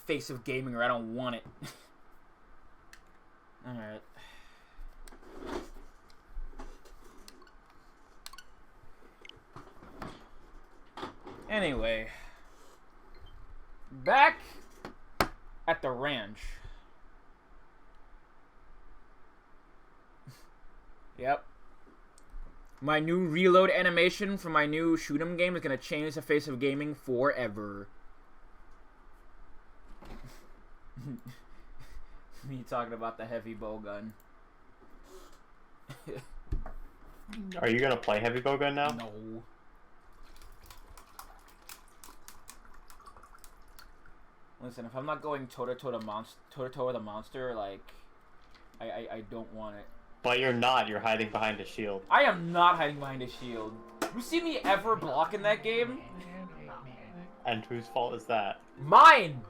face of gaming or I don't want it. Alright. Anyway. Back at the ranch. Yep. My new reload animation for my new shoot 'em game is gonna change the face of gaming forever. Me talking about the heavy bow gun. Are you gonna play heavy bow gun now? No. Listen, if I'm not going toe to toe with a monster, like, I don't want it. But you're not. You're hiding behind a shield. I am not hiding behind a shield. You see me ever block in that game? And whose fault is that? Mine!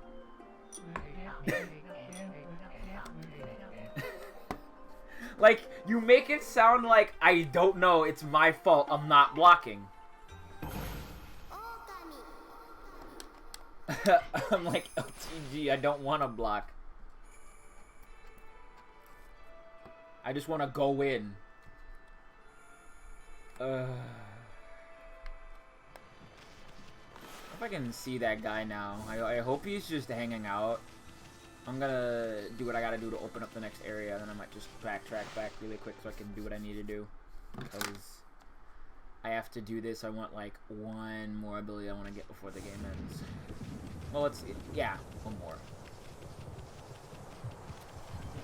Like, you make it sound like I don't know, it's my fault, I'm not blocking. I'm like, LTG, I don't want to block. I just want to go in. If I can see that guy now. I hope he's just hanging out. I'm gonna do what I gotta do to open up the next area, then I might just backtrack back really quick so I can do what I need to do. Because I have to do this. I want like one more ability I want to get before the game ends. Well, yeah, one more.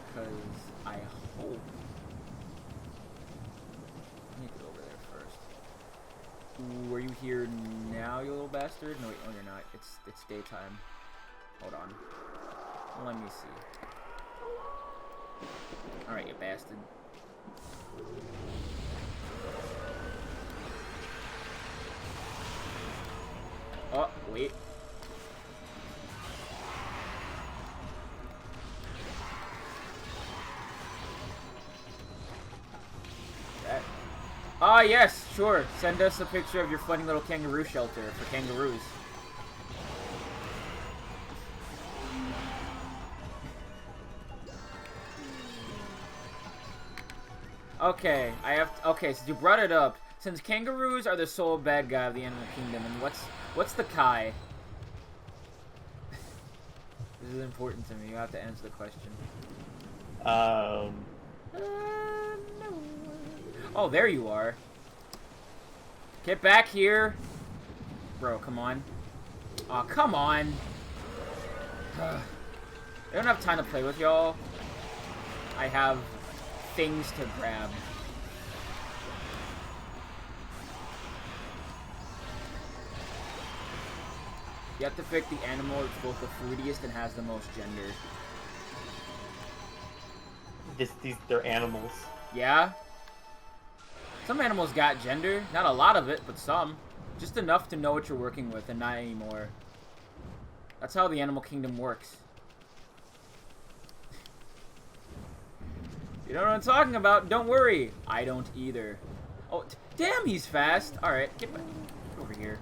Because I hope I need to go over there first. Ooh, are you here now, you little bastard? No, wait, no, you're not. It's daytime. Hold on. Let me see. Alright, you bastard. Oh, wait. Ah, yes, sure. Send us a picture of your funny little kangaroo shelter for kangaroos. Okay, okay, since you brought it up, since kangaroos are the sole bad guy of the animal kingdom, and what's the Kai? This is important to me. You have to answer the question. No. Oh, there you are. Get back here. Bro, come on. Aw, come on. I don't have time to play with y'all. I have things to grab. You have to pick the animal that's both the fruitiest and has the most gender. They're animals. Yeah? Some animals got gender. Not a lot of it, but some. Just enough to know what you're working with and not anymore. That's how the animal kingdom works. You know what I'm talking about? Don't worry. I don't either. Oh, damn, he's fast. Alright, get back over here.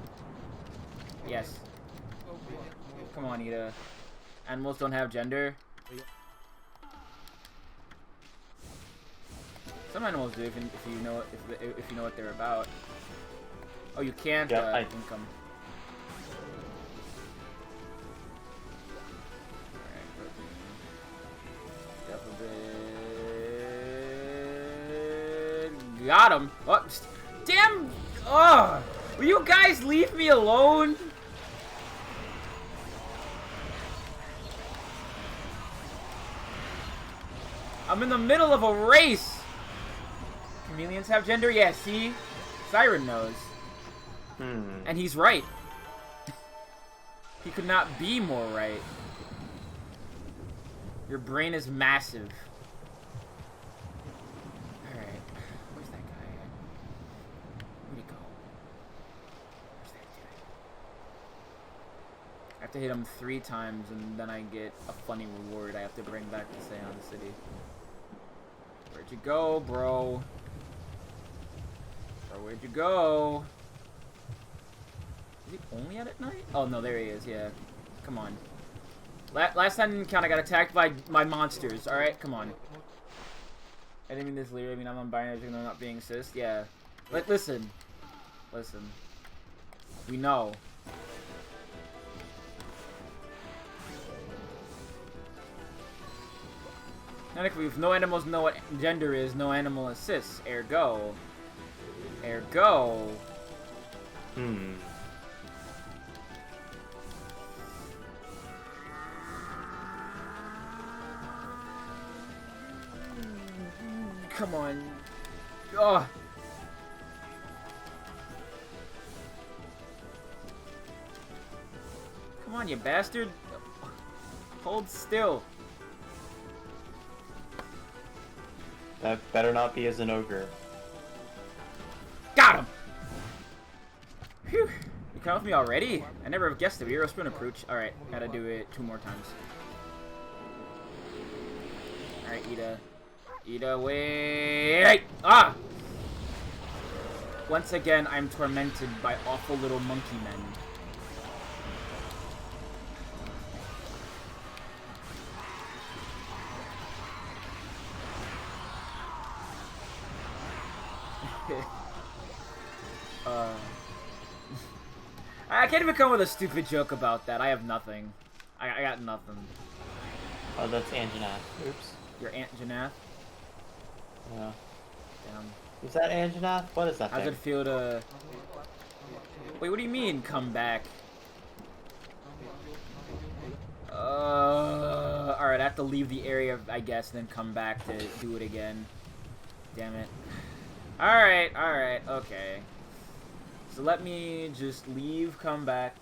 Yes. Come on, Ida. Animals don't have gender. Some animals do if you know what they're about. Oh, you can't income. Got him. Oh, damn! Oh, will you guys leave me alone? I'm in the middle of a race. Chameleons have gender? Yeah, see? Siren knows. And he's right. He could not be more right. Your brain is massive. Alright. Where's that guy at? Where'd he go? Where's that guy? I have to hit him 3 times and then I get a funny reward I have to bring back to Seon City. Where'd you go, bro? Bro, where'd you go? Is he only out at night? Oh, no, there he is, yeah. Come on. Last time didn't count. I got attacked by my monsters. All right, come on. I didn't mean this later. I mean I'm on binary because I'm not being cis. Yeah. Listen. We know. Technically, if no animals know what gender is, no animal is cis. Ergo. Hmm. Come on. Oh. Come on, you bastard. Hold still. That better not be as an ogre. Got him! Phew. You come with me already? I never have guessed it. Hero spin approach. Alright, gotta do it 2 more times. Alright, Ida, wait! Ah! Once again, I'm tormented by awful little monkey men. I can't even come with a stupid joke about that. I have nothing. I got nothing. Oh, that's Anjanath. Oops. Your Aunt Janath? Yeah. Damn. Is that Anjanath? What is that How's thing? it feel to... Wait, what do you mean, come back? Alright, I have to leave the area, I guess, and then come back to do it again. Damn it. Alright, okay. So let me just leave, come back.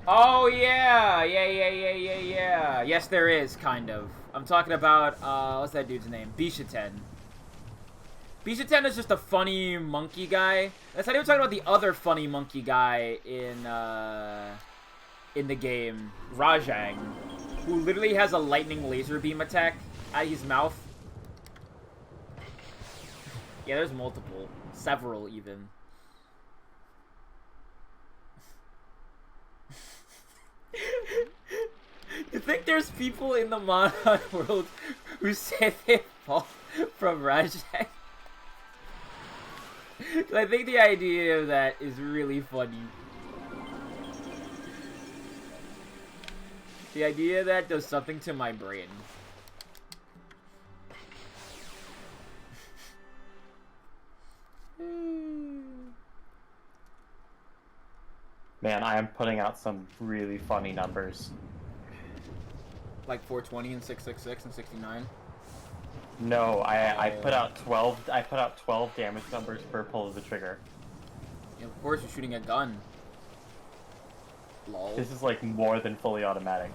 Oh, yeah! Yeah. Yes, there is, kind of. I'm talking about, what's that dude's name? Bishaten. Bishaten is just a funny monkey guy. That's not even talking about the other funny monkey guy in the game, Rajang, who literally has a lightning laser beam attack out of his mouth. Yeah, there's multiple. Several, even. You think there's people in the Monon world who say they fall from Rajang? I think the idea of that is really funny. The idea of that does something to my brain. Man, I am putting out some really funny numbers. Like 420 and 666 and 69? No, I put out 12. I put out 12 damage numbers per pull of the trigger. Yeah, of course, you're shooting a gun. Lol. This is like more than fully automatic.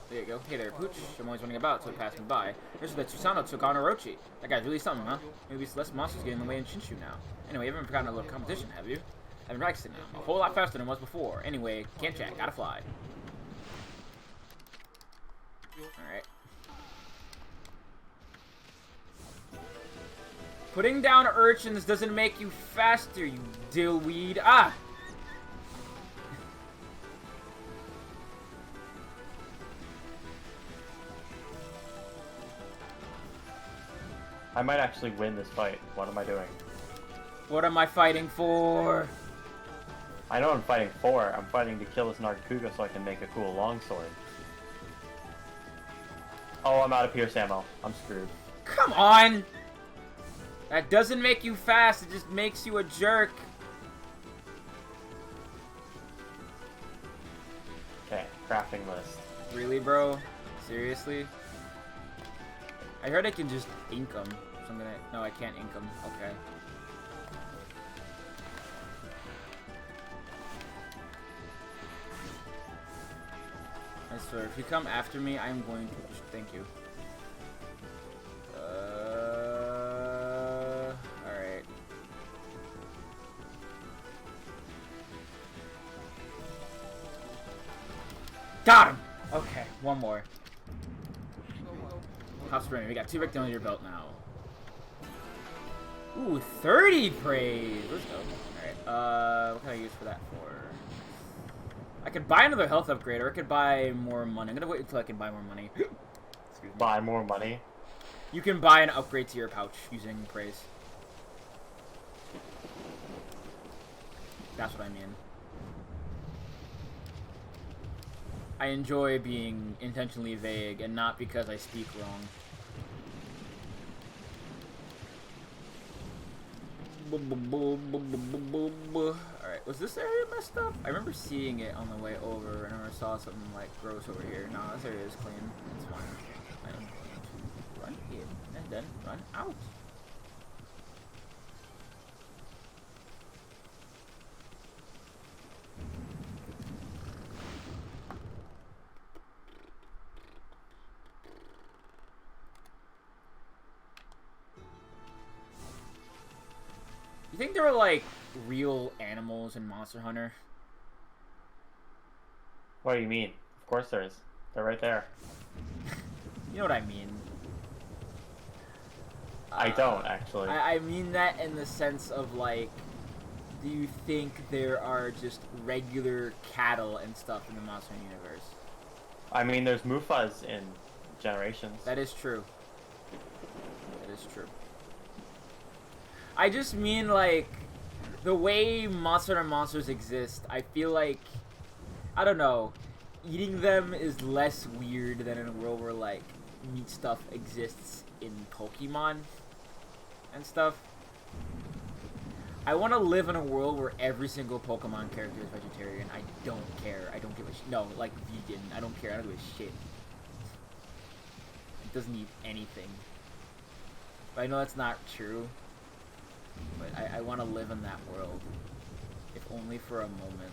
There you go. Hey there, Pooch. I'm always running about, so it passed me by. There's the Tsusano took on Orochi. That guy's really something, huh? Maybe less monsters get in the way in Shinshu now. Anyway, you haven't forgotten a little competition, have you? I've been practicing now. A whole lot faster than it was before. Anyway, can't chat. Gotta fly. Alright. Putting down urchins doesn't make you faster, you dillweed. Ah! I might actually win this fight. What am I doing? What am I fighting for? I know I'm fighting for. I'm fighting to kill this Narkuga so I can make a cool longsword. Oh, I'm out of Pierce ammo. I'm screwed. Come on! That doesn't make you fast, it just makes you a jerk. Okay, crafting list. Really, bro? Seriously? I heard I can just ink them. So I'm gonna... No, I can't ink them. Okay. I swear, if you come after me, I'm going to just... Thank you. Alright. Got him! Okay, one more. Hop spring. We got 2 victims under your belt now. Ooh, 30 praise! Let's go. Alright, what can I use for that for? I could buy another health upgrade, or I could buy more money. I'm gonna wait until I can buy more money. Excuse me. Buy more money. You can buy an upgrade to your pouch using praise. That's what I mean. I enjoy being intentionally vague, and not because I speak wrong. Alright, was this area messed up? I remember seeing it on the way over, and I never saw something like gross over here. No, this area is clean. It's fine. I am going to run in and then run out. You think there were like real animals in Monster Hunter? What do you mean? Of course there is. They're right there. You know what I mean. I don't, actually. I mean that in the sense of like, do you think there are just regular cattle and stuff in the Monster Hunter universe? I mean, there's Mufas in Generations. That is true. That is true. I just mean like, the way Monster Hunter monsters exist, I feel like, I don't know, eating them is less weird than in a world where like meat stuff exists in Pokemon and stuff. I want to live in a world where every single Pokemon character is vegetarian. I don't care. I don't give a shit. No, like vegan. I don't care. I don't give a shit. It doesn't eat anything. But I know that's not true. But I want to live in that world. If only for a moment.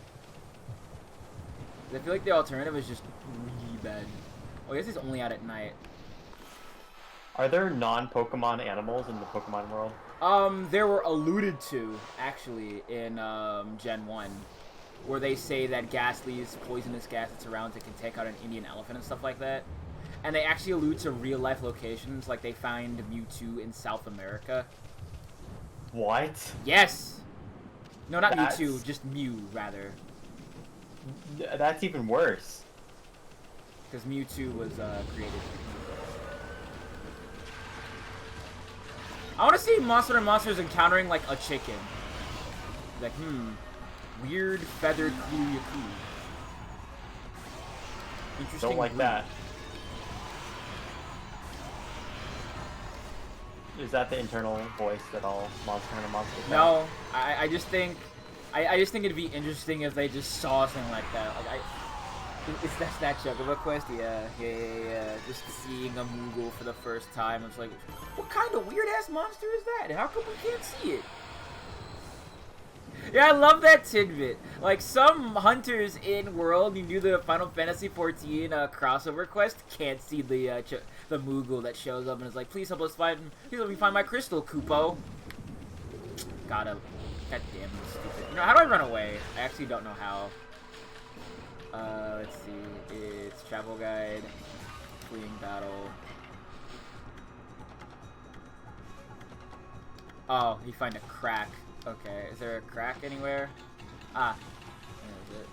I feel like the alternative is just really bad. Oh, I guess it's only out at night. Are there non-Pokemon animals in the Pokemon world? There were alluded to, actually, in, Gen 1. Where they say that Ghastly's poisonous gas that surrounds it can take out an Indian elephant and stuff like that. And they actually allude to real-life locations, like they find Mewtwo in South America. What? Yes! No, not That's... Mewtwo, just Mew, rather. That's even worse. Because Mewtwo was, created. I want to see Monster Hunter monsters encountering, like, a chicken. Like, weird feathered Kulu-Yaku. Interesting. Don't like breed. that. Is that the internal voice that all Monster Hunter monsters have? No, I just think, I just think it'd be interesting if they just saw something like that. Like, is that Chocobo quest? Yeah. Just seeing a Moogle for the first time, it's like, what kind of weird ass monster is that? How come we can't see it? Yeah, I love that tidbit. Like, some hunters in World, you do the Final Fantasy XIV crossover quest, can't see the Moogle that shows up and is like, please help me find my crystal, Koopo. God damn, it's stupid. You know, how do I run away? I actually don't know how. Let's see. It's travel guide, fleeing battle. Oh, you find a crack. Okay, is there a crack anywhere? Ah, there's it.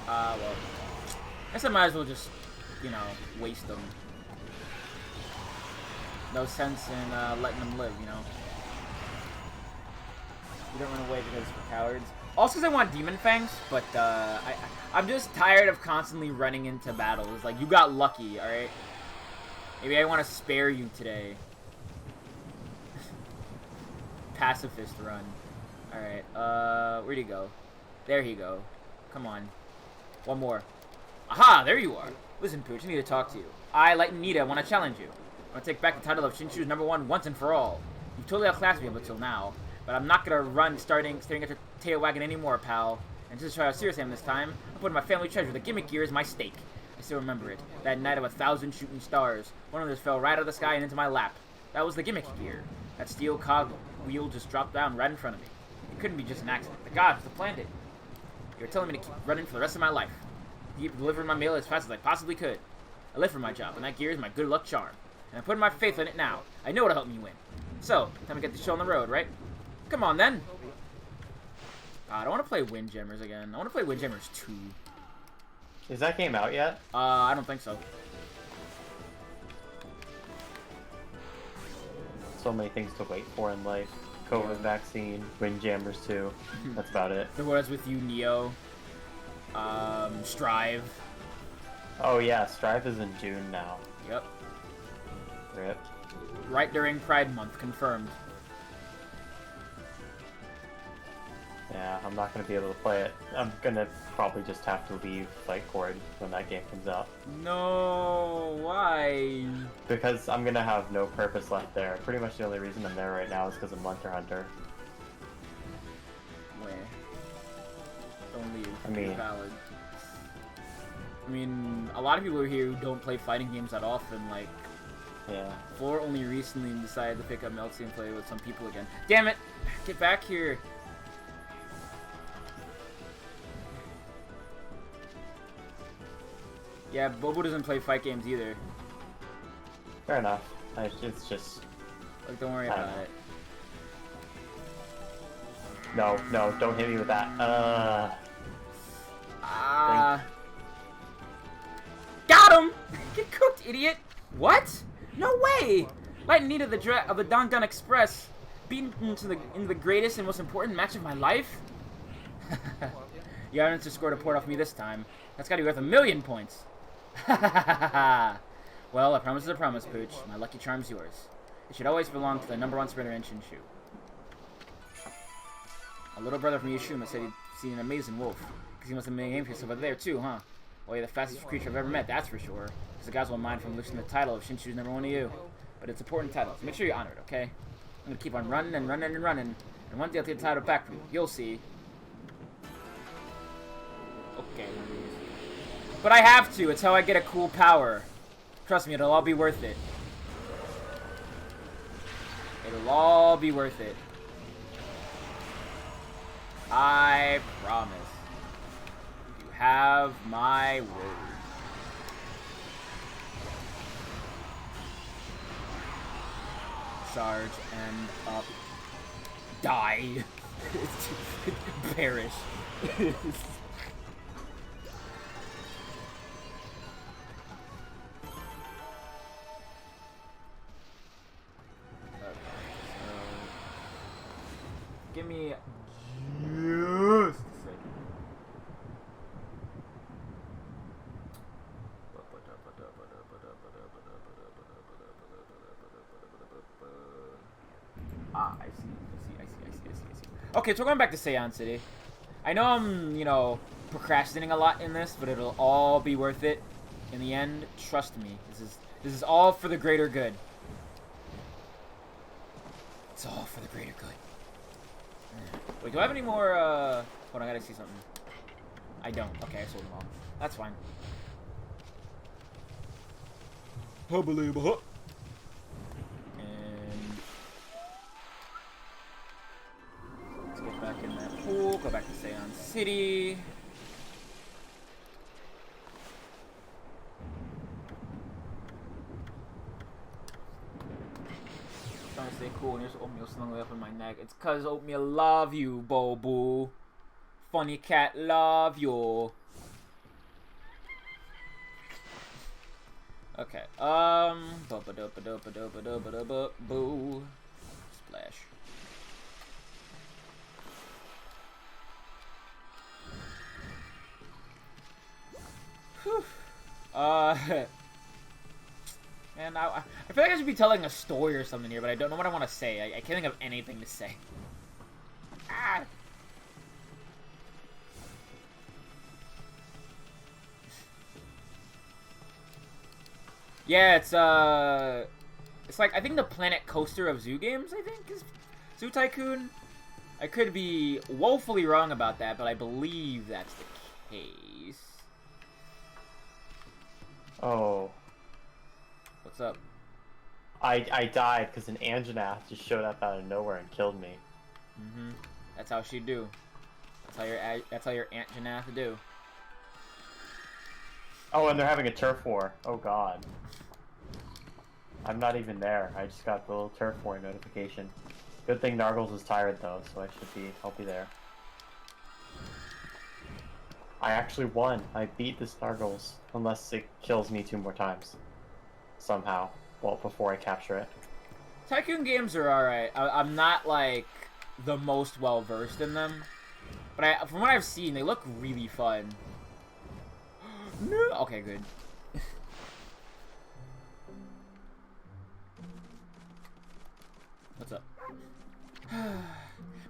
Well, I guess I might as well just, you know, waste them. No sense in letting them live, you know. You don't run away because it's for cowards. Also because I want Demon Fangs, but I'm just tired of constantly running into battles. Like, you got lucky, alright? Maybe I want to spare you today. Pacifist run. Alright, where'd he go? There he go. Come on. One more. Aha, there you are. Listen, Pooch, I need to talk to you. I, like Nita, want to challenge you. I want to take back the title of Shinshu's #1 once and for all. You've totally outclassed me up until now, but I'm not gonna run staring at your tail wagging anymore, pal. And just to show how serious I am this time, I'm putting my family treasure, the gimmick gear, as my stake. I still remember it. That night of 1,000 shooting stars. One of those fell right out of the sky and into my lap. That was the gimmick gear. That steel cog wheel just dropped down right in front of me. It couldn't be just an accident. The gods have planned it. You're telling me to keep running for the rest of my life. To keep delivering my mail as fast as I possibly could. I live for my job, and that gear is my good luck charm. And I'm putting my faith in it now. I know it'll help me win. So, time to get the show on the road, right? Come on, then. I don't want to play Windjammers again. I want to play Windjammers 2. Is that game out yet? I don't think so. So many things to wait for in life. COVID vaccine, Windjammers 2. That's about it. The ones with you, Neo. Strive. Oh yeah, Strive is in June now. Yep. Rip. Right during Pride Month, confirmed. Yeah, I'm not going to be able to play it. I'm going to probably just have to leave Fight Chord when that game comes out. No, why? Because I'm going to have no purpose left there. Pretty much the only reason I'm there right now is because of Monster Hunter. Where? Don't leave. I mean... You're valid. I mean, a lot of people here who don't play fighting games that often, like... Yeah. Floor only recently decided to pick up Melty and play with some people again. Damn it! Get back here! Yeah, Bobo doesn't play fight games either. Fair enough. It's just... Like, don't worry about it. No, don't hit me with that. Got him! Get cooked, idiot! What? No way! Light in need of the Dangdun Express. Beaten into the greatest and most important match of my life? You haven't just scored a port off me this time. That's gotta be worth 1,000,000 points. Well, a promise is a promise, Pooch. My lucky charm's yours. It should always belong to the #1 sprinter in Shinshu. A little brother from Yashuma said he'd seen an amazing wolf. Because he must have been named himself over there too, huh? Well, you're the fastest creature I've ever met, that's for sure. Because the guys won't mind from losing the title of Shinshu's #1 to you. But it's an important title, so make sure you honor it, okay? I'm gonna keep on running and running and running. And one day I'll take the title back from you. You'll see. Okay. But I have to. It's how I get a cool power. Trust me, it'll all be worth it. It'll all be worth it. I promise. You have my word. Charge and up. Die. Perish. Give me just a second. I see. Okay, so we're going back to Seion City. I know I'm, you know, procrastinating a lot in this, but it'll all be worth it in the end. Trust me. This is all for the greater good. It's all for the greater good. Wait, do I have any more, hold on, I gotta see something. I don't. Okay, I sold them all. That's fine. And... let's get back in that pool, go back to Seion City. Trying to stay cool and there's oatmeal snuggled up in my neck. It's cause oatmeal love you, Bobo. Funny cat love you. Okay. Boo. Splash. Whew. Man, I feel like I should be telling a story or something here, but I don't know what I want to say. I can't think of anything to say. Ah! Yeah, it's like, I think the Planet Coaster of Zoo games, I think, is Zoo Tycoon. I could be woefully wrong about that, but I believe that's the case. Oh. What's up? I died because an Anjanath just showed up out of nowhere and killed me. Mm-hmm. That's how she do. That's how your Anjanath do. Oh, and they're having a turf war. Oh god. I'm not even there. I just got the little turf war notification. Good thing Nargles is tired though, so I'll be there. I actually won. I beat the Snargles, unless it kills me 2 more times. Somehow. Well, before I capture it. Tycoon games are alright. I'm not, like, the most well-versed in them. But from what I've seen, they look really fun. No. Okay, good. What's up?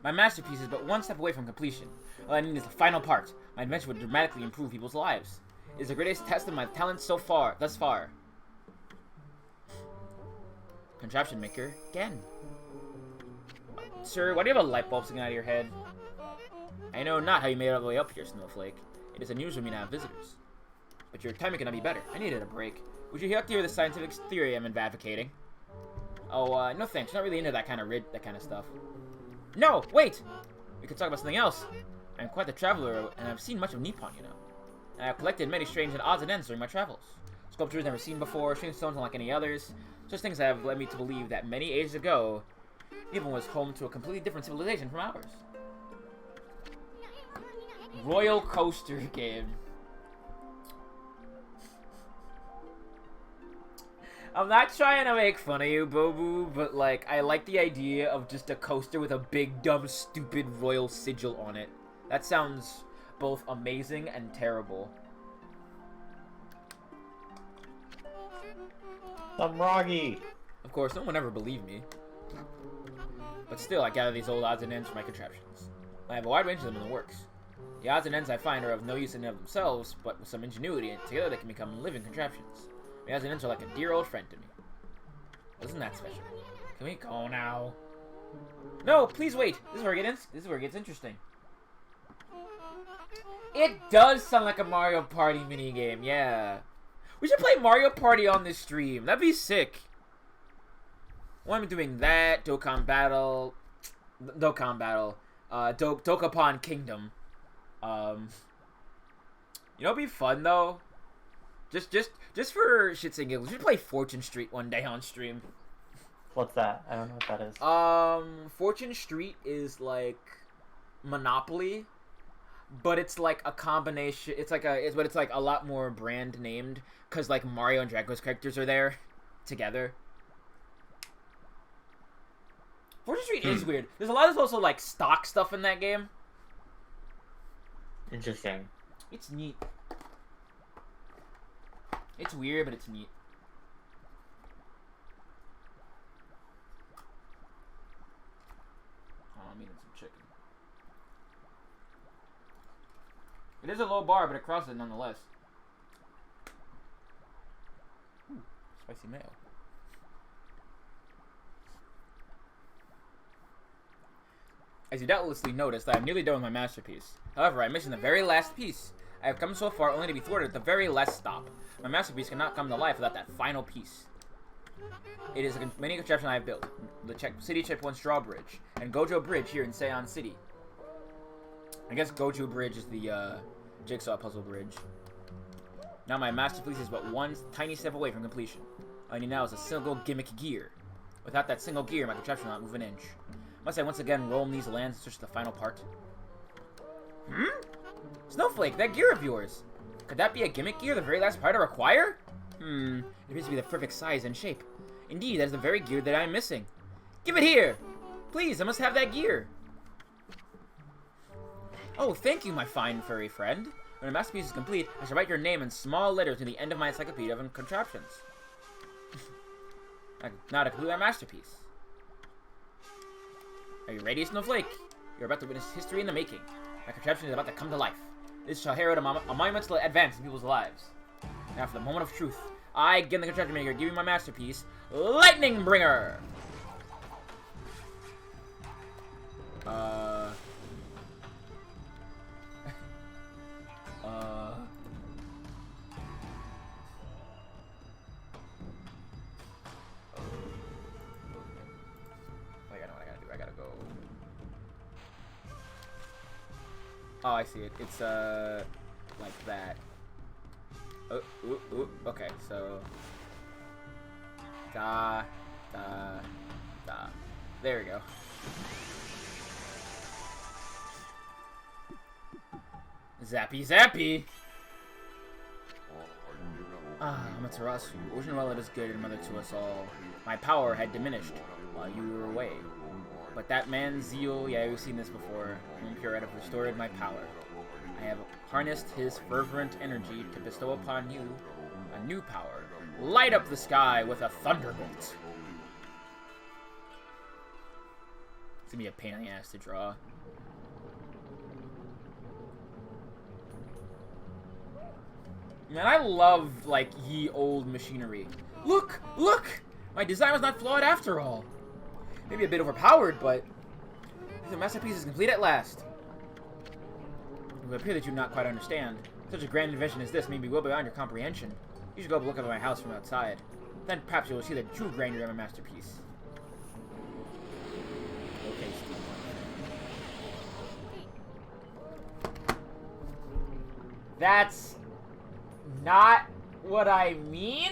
My masterpiece is but one step away from completion. All I need is the final part. My invention would dramatically improve people's lives. It is the greatest test of my talents thus far. Contraption maker, again. Sir, why do you have a light bulb sticking out of your head? I know not how you made it all the way up here, Snowflake. It is unusual for me to have visitors. But your timing cannot be better. I needed a break. Would you like to hear the scientific theory I'm advocating? Oh, no thanks. You're not really into that kind of stuff. No, wait! We could talk about something else. I'm quite the traveler, and I've seen much of Nippon, you know. And I've collected many strange and odds and ends during my travels. Sculptures never seen before, strange stones unlike any others. Such things have led me to believe that many ages ago, Nippon was home to a completely different civilization from ours. Royal Coaster game. I'm not trying to make fun of you, Bobu, but, like, I like the idea of just a coaster with a big, dumb, stupid royal sigil on it. That sounds both amazing and terrible. I'm Roggy! Of course, no one ever believed me. But still, I gather these old odds and ends from my contraptions. I have a wide range of them in the works. The odds and ends I find are of no use in and of themselves, but with some ingenuity, and together they can become living contraptions. The odds and ends are like a dear old friend to me. Isn't that special? Can we go now? No, please wait. This is where it gets interesting. It does sound like a Mario Party minigame, yeah. We should play Mario Party on this stream. That'd be sick. Well, I'm doing that. Dokkan Battle. Dokapon Kingdom. You know, it'd be fun though. Just for shits and giggles, we should play Fortune Street one day on stream. What's that? I don't know what that is. Fortune Street is like Monopoly, but it's like a combination. It's like a lot more brand named because like Mario and Dragon Quest characters are there together. Fortune Street is weird. There's a lot of also like stock stuff in that game. Interesting. It's neat. It's weird, but it's neat. Oh, I'm eating some chicken. It is a low bar, but it crosses it nonetheless. Ooh, spicy mayo. As you doubtlessly noticed, I am nearly done with my masterpiece. However, I am missing the very last piece. I have come so far only to be thwarted at the very last stop. My masterpiece cannot come to life without that final piece. It is a mini contraption I have built. The City Checkpoint's drawbridge, and Gojo Bridge here in Seion City. I guess Gojo Bridge is the jigsaw puzzle bridge. Now my masterpiece is but one tiny step away from completion. All I need now is a single gimmick gear. Without that single gear, my contraption will not move an inch. Must I once again roam these lands and search the final part? Snowflake, that gear of yours! Could that be a gimmick gear, the very last part I require? It appears to be the perfect size and shape. Indeed, that is the very gear that I am missing. Give it here! Please, I must have that gear! Oh, thank you, my fine furry friend. When a masterpiece is complete, I shall write your name in small letters near the end of my encyclopedia of contraptions. Now to complete my masterpiece. Are you ready, Snowflake? You're about to witness history in the making. My contraption is about to come to life. This shall herald a monumental advance in people's lives. Now for the moment of truth. I, again the contraption maker, give you my masterpiece, Lightning Bringer! Oh, I see it. It's, like that. Oh, okay, so... Da. There we go. Zappy zappy! Ah, Amaterasu. Ocean while it is good and mother to us all, my power had diminished while you were away. But that man's zeal, yeah, we've seen this before, Impure have restored my power. I have harnessed his fervent energy to bestow upon you a new power. Light up the sky with a thunderbolt. It's gonna be a pain in the ass to draw. Man, I love, like, ye old machinery. Look! Look! My design was not flawed after all. Maybe a bit overpowered, but the masterpiece is complete at last. It would appear that you do not quite understand. Such a grand invention as this may be well beyond your comprehension. You should go up and look at my house from outside. Then perhaps you will see the true grandeur of my masterpiece. Okay, Steve. That's not what I mean?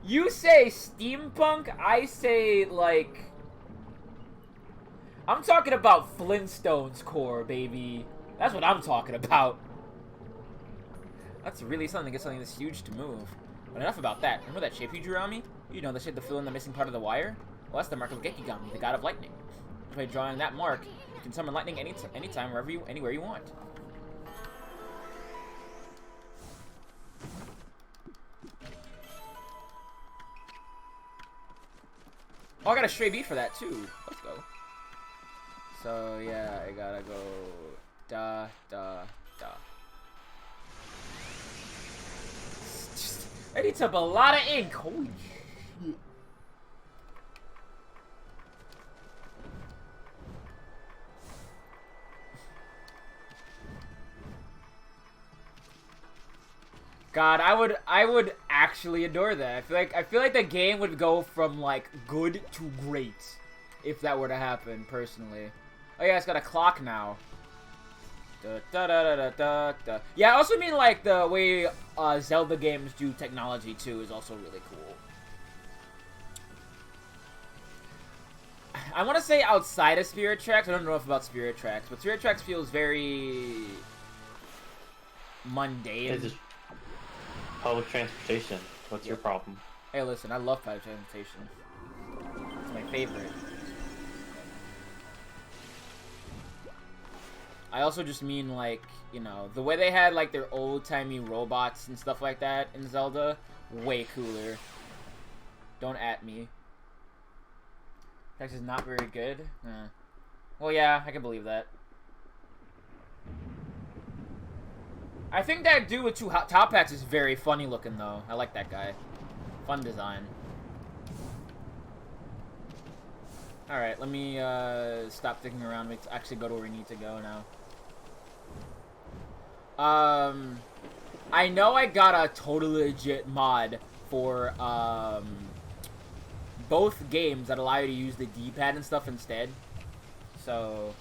You say steampunk, I say, like... I'm talking about Flintstones core, baby. That's what I'm talking about. That's really something to get something this huge to move. But enough about that. Remember that shape you drew on me? You know, the shape to fill in the missing part of the wire? Well, that's the mark of Gekigami, the god of lightning. By drawing that mark, you can summon lightning anytime, anywhere you want. Oh, I got a stray beat for that, too. Let's go. So, yeah, I gotta go... Da, da, da. That eats up a lot of ink. Holy shit. God, I would actually adore that. I feel like the game would go from like good to great if that were to happen, personally. Oh yeah, it's got a clock now. Da, da, da, da, da, da. Yeah, I also mean like the way Zelda games do technology too is also really cool. I want to say outside of Spirit Tracks, I don't know enough about Spirit Tracks, but Spirit Tracks feels very mundane. It's just public transportation. What's your problem? Hey, listen, I love public transportation. It's my favorite. I also just mean, like, you know, the way they had, like, their old-timey robots and stuff like that in Zelda, way cooler. Don't at me. Text is not very good? Well, yeah, I can believe that. I think that dude with two top hats is very funny looking, though. I like that guy. Fun design. Alright, let me stop thinking around. Let's actually go to where we need to go now. I know I got a totally legit mod for both games that allow you to use the D-pad and stuff instead. So...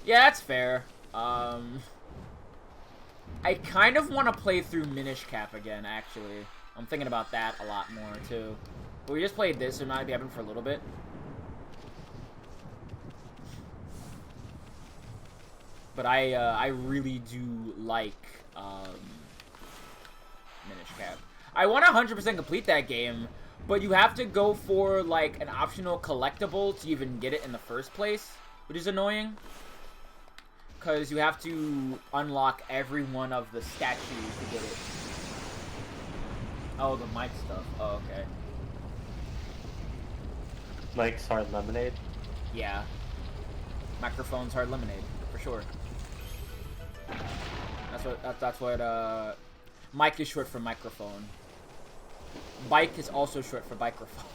yeah, that's fair. I kind of want to play through Minish Cap again, actually. I'm thinking about that a lot more, too. But we just played this, so it might be happening for a little bit. But I really do like Minish Cap. I want to 100% complete that game, but you have to go for, like, an optional collectible to even get it in the first place, which is annoying. Because you have to unlock every one of the statues to get it. Oh, the mic stuff. Oh, okay. Mike's Hard Lemonade? Yeah. Microphone's Hard Lemonade, for sure. That's what, mic is short for microphone. Bike is also short for microphone.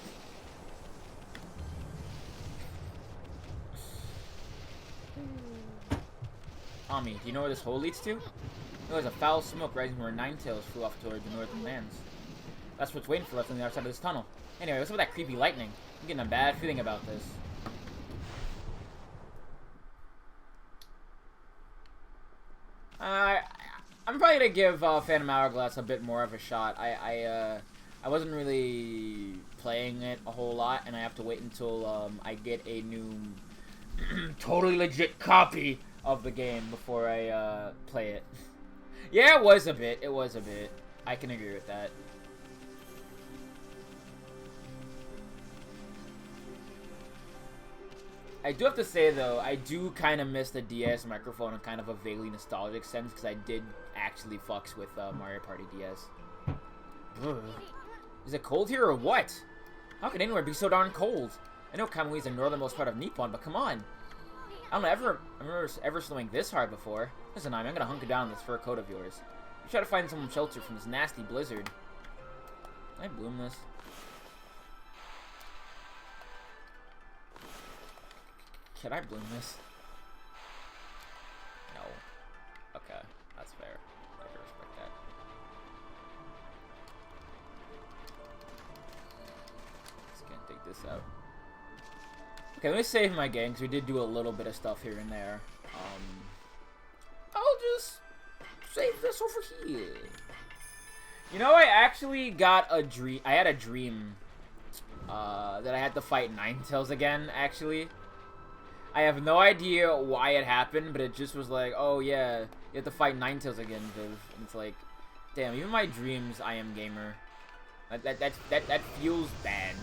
Tommy, do you know where this hole leads to? There was a foul smoke rising from where Ninetales flew off toward the northern lands. That's what's waiting for us on the other side of this tunnel. Anyway, what's up with that creepy lightning? I'm getting a bad feeling about this. I'm probably gonna give Phantom Hourglass a bit more of a shot. I I wasn't really playing it a whole lot, and I have to wait until I get a new totally legit copy of the game before I play it. Yeah, it was a bit. It was a bit. I can agree with that. I do have to say, though, I do kind of miss the DS microphone in kind of a vaguely nostalgic sense, because I did actually fucks with Mario Party DS. Ugh. Is it cold here or what? How can anywhere be so darn cold? I know Kamui is the northernmost part of Nippon, but come on. I don't remember ever snowing this hard before. Listen, I'm gonna hunker down in this fur coat of yours. You try to find some shelter from this nasty blizzard. Can I bloom this? Can I bloom this? No. Okay, that's fair. I can respect that. Just gonna take this out. Okay, let me save my game, because we did do a little bit of stuff here and there. I'll just save this over here. You know, I actually got a dream. I had a dream that I had to fight Ninetales again, actually. I have no idea why it happened, but it just was like, oh yeah, you have to fight Ninetales again, Viv. And it's like, damn, even my dreams, I am gamer. That feels bad.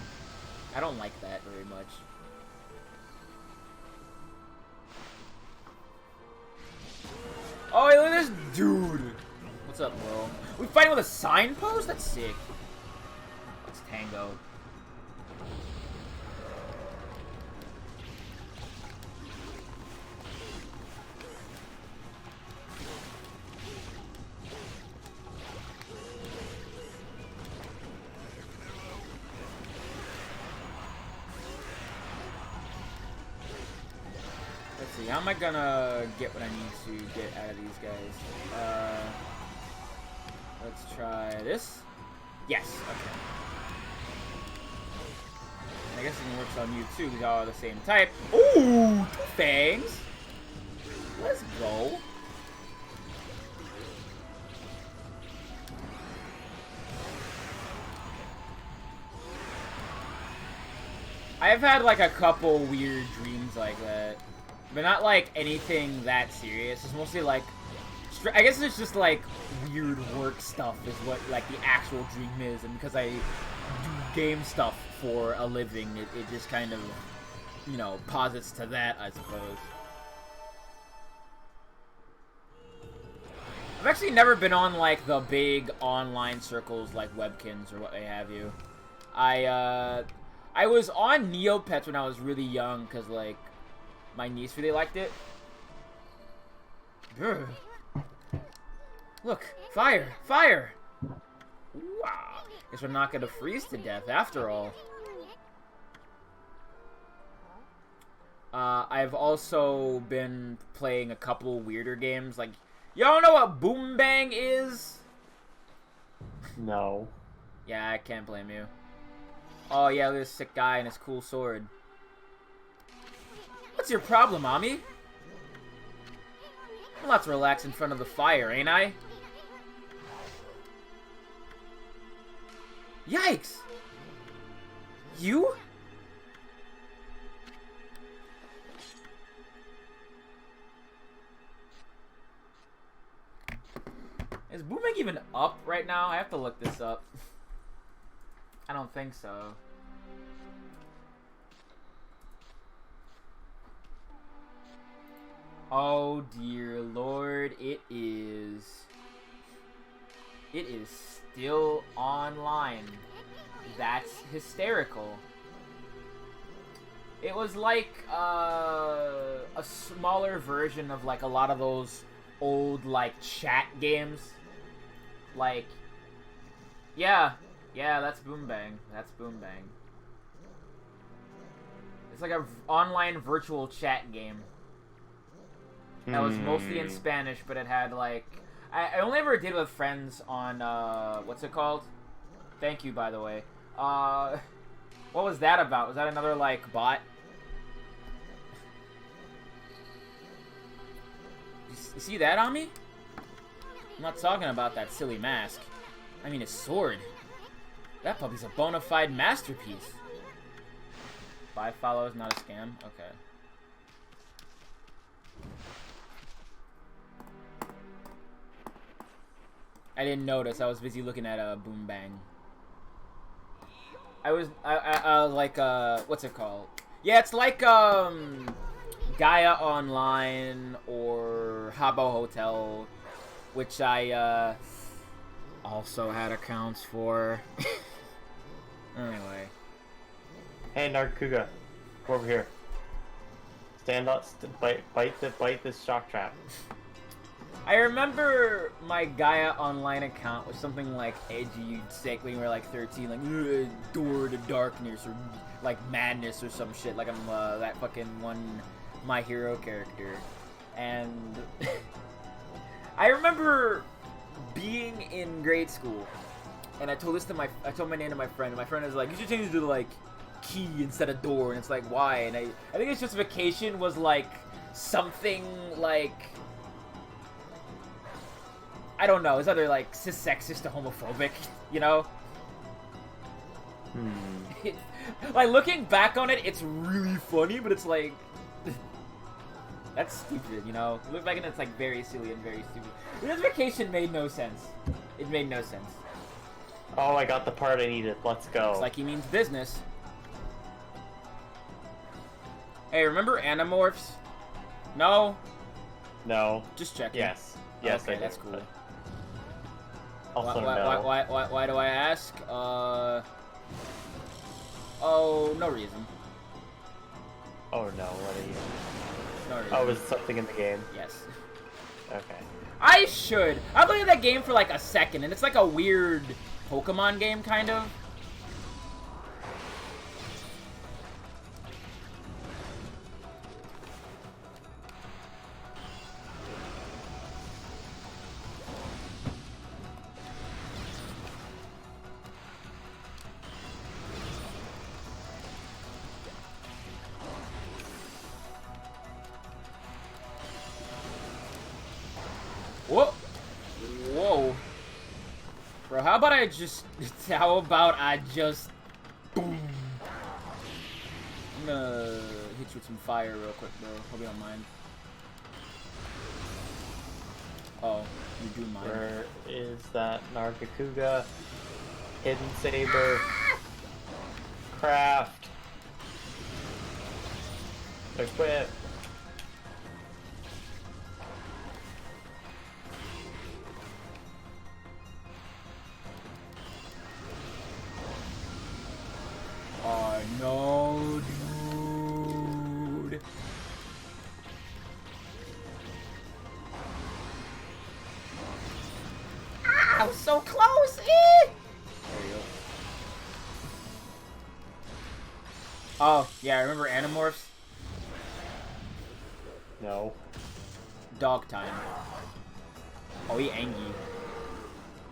I don't like that very much. Oh, hey, look at this dude. What's up, bro? We fighting with a signpost? That's sick. It's Tango. Let's see, how am I gonna get what I need to get out of these guys? Let's try this. Yes, okay. I guess it works on you too, because y'all are the same type. Ooh, 2 fangs. Let's go. I've had like a couple weird dreams like that. But not like anything that serious. It's mostly like, I guess it's just like weird work stuff is what like the actual dream is. And because I do game stuff for a living, it just kind of, you know, posits to that, I suppose. I've actually never been on like the big online circles like Webkins or what have you. I was on Neopets when I was really young because like my niece really liked it. Brr. Look, fire, fire! Wow. Guess we're not gonna freeze to death after all. I've also been playing a couple weirder games. Like, y'all know what Boom Bang is? No. Yeah, I can't blame you. Oh yeah, look at this sick guy and his cool sword. What's your problem, Ami? Well, let's relax in front of the fire, ain't I? Yikes! You? Is Booming even up right now? I have to look this up. I don't think so. Oh dear lord, it is. It is still online. That's hysterical. It was like a smaller version of like a lot of those old like chat games. Like, yeah, that's Boom Bang. That's Boom Bang. It's like a online virtual chat game. That was mostly in Spanish, but it had like... I only ever did it with friends on, what's it called? Thank you, by the way. What was that about? Was that another, like, bot? You see that on me? I'm not talking about that silly mask. I mean his sword. That puppy's a bona fide masterpiece. 5 follows, not a scam? Okay. I didn't notice. I was busy looking at Boom Bang. I was like, what's it called? Yeah, it's like, Gaia Online or Habbo Hotel, which I, also had accounts for. Anyway. Hey, Narkuga, come over here. Stand up, bite this shock trap. I remember my Gaia Online account was something like edgy, sick when you were like 13, like door to darkness or like madness or some shit, like I'm that fucking one My Hero character. And I remember being in grade school, and I told my name to my friend, and my friend was like, you should change it to like key instead of door, and it's like, why? And I think his justification was like something like, I don't know, it's either like cis-sexist or homophobic, you know? Like, looking back on it, it's really funny, but it's like, that's stupid, you know? You look back and it's like very silly and very stupid. The justification made no sense. It made no sense. Oh, I got the part I needed. Let's go. It's like he means business. Hey, remember Animorphs? No? No. Just checking. Yes. Yes, okay, I do, that's cool. Also, why, no. why do I ask? Oh, no reason. Oh no, what are you? No reason. Oh, was it something in the game? Yes. Okay. I should. I played that game for like a second, and it's like a weird Pokemon game, kind of. Whoa. Whoa. Bro, how about I just... Boom. I'm gonna hit you with some fire real quick, bro. Hope you don't mind. Oh, you do mind. Where is that Nargacuga? Hidden Saber. Craft. Equip. Oh, no, dude. Ah, I was so close. There you go. Oh, yeah, I remember Animorphs? No. Dog time. Oh, he angry.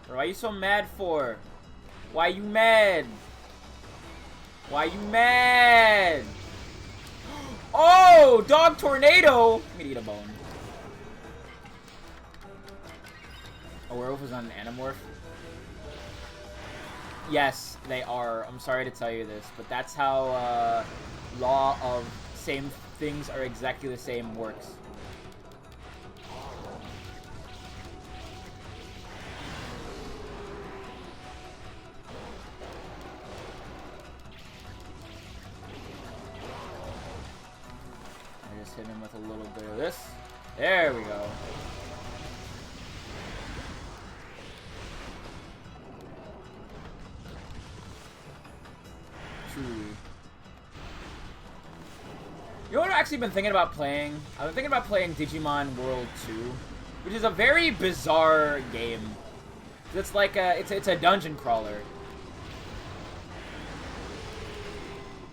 Bro, why are you so mad for? Why you mad? Why you mad? Oh, dog tornado! I'm gonna eat a bone. A werewolf is on an Animorph? Yes, they are. I'm sorry to tell you this, but that's how law of same things are exactly the same works. Hit him with a little bit of this. There we go. Truly. You know what I've actually been thinking about playing? I've been thinking about playing Digimon World 2, which is a very bizarre game. It's like it's a dungeon crawler.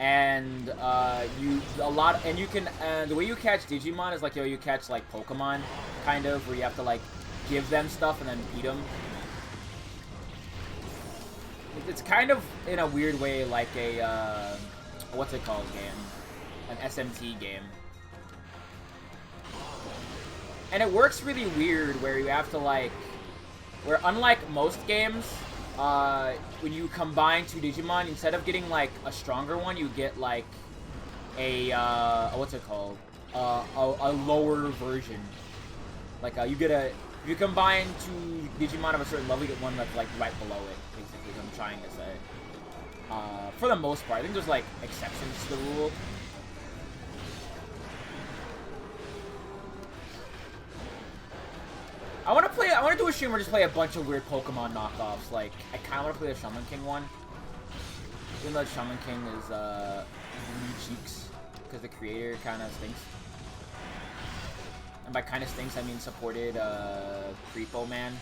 And you can the way you catch Digimon is like, you catch like Pokemon, kind of, where you have to like give them stuff and then beat them. It's kind of in a weird way like a what's it called game, an SMT game. And it works really weird where you have to like, where unlike most games, when you combine two Digimon, instead of getting like a stronger one, you get like a what's it called? A lower version. Like you get a, if you combine two Digimon of a certain level, you get one that's like right below it. Basically, is what I'm trying to say. For the most part, I think there's like exceptions to the rule. I want to do a stream where just play a bunch of weird Pokemon knockoffs. Like, I kind of want to play the Shaman King one. Even though Shaman King is, really cheeks. Because the creator kind of stinks. And by kind of stinks, I mean supported, Creepo Man.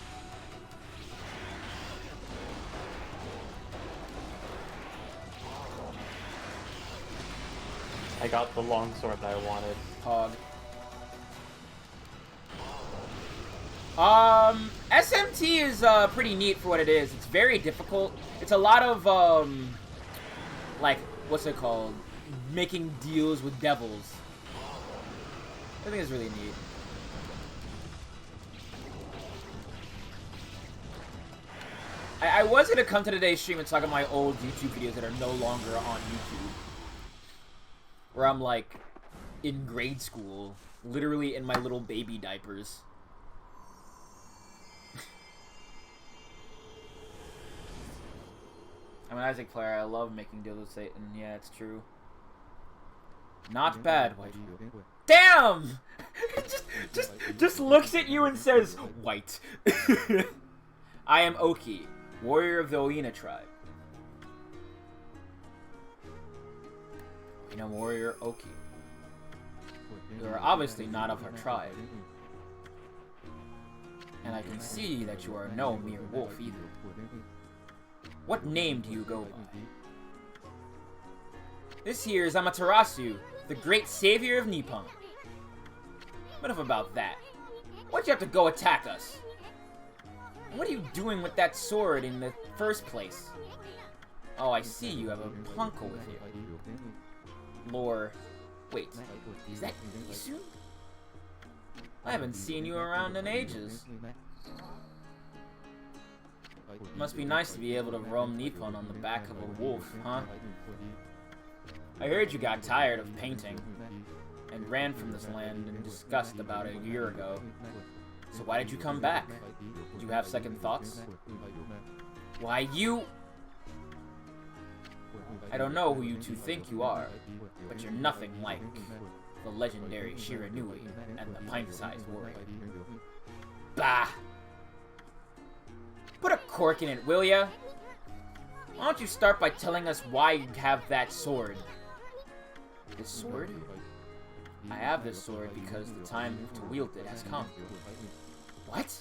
I got the longsword that I wanted. Hog. SMT is, pretty neat for what it is. It's very difficult. It's a lot of, like, what's it called? Making deals with devils. I think it's really neat. I was gonna come to today's stream and talk about my old YouTube videos that are no longer on YouTube. Where I'm, like, in grade school. Literally in my little baby diapers. I'm an Isaac player. I love making deals with Satan. Yeah, it's true. Not bad, white. Damn! just looks at you and says, white. I am Oki, warrior of the Oina tribe. Oina warrior Oki. You are obviously not of our tribe. And I can see that you are no mere wolf either. What name do you go by? This here is Amaterasu, the great savior of Nippon. Enough about that. Why'd you have to go attack us? And what are you doing with that sword in the first place? Oh, I see you have a Plunko with you. Lore. Wait, is that Isu? I haven't seen you around in ages. Must be nice to be able to roam Nippon on the back of a wolf, huh? I heard you got tired of painting, and ran from this land in disgust about a year ago. So why did you come back? Did you have second thoughts? Why, you... I don't know who you two think you are, but you're nothing like the legendary Shiranui and the pint-sized warrior. Bah! Put a cork in it, will ya? Why don't you start by telling us why you have that sword? This sword? I have this sword because the time to wield it has come. What?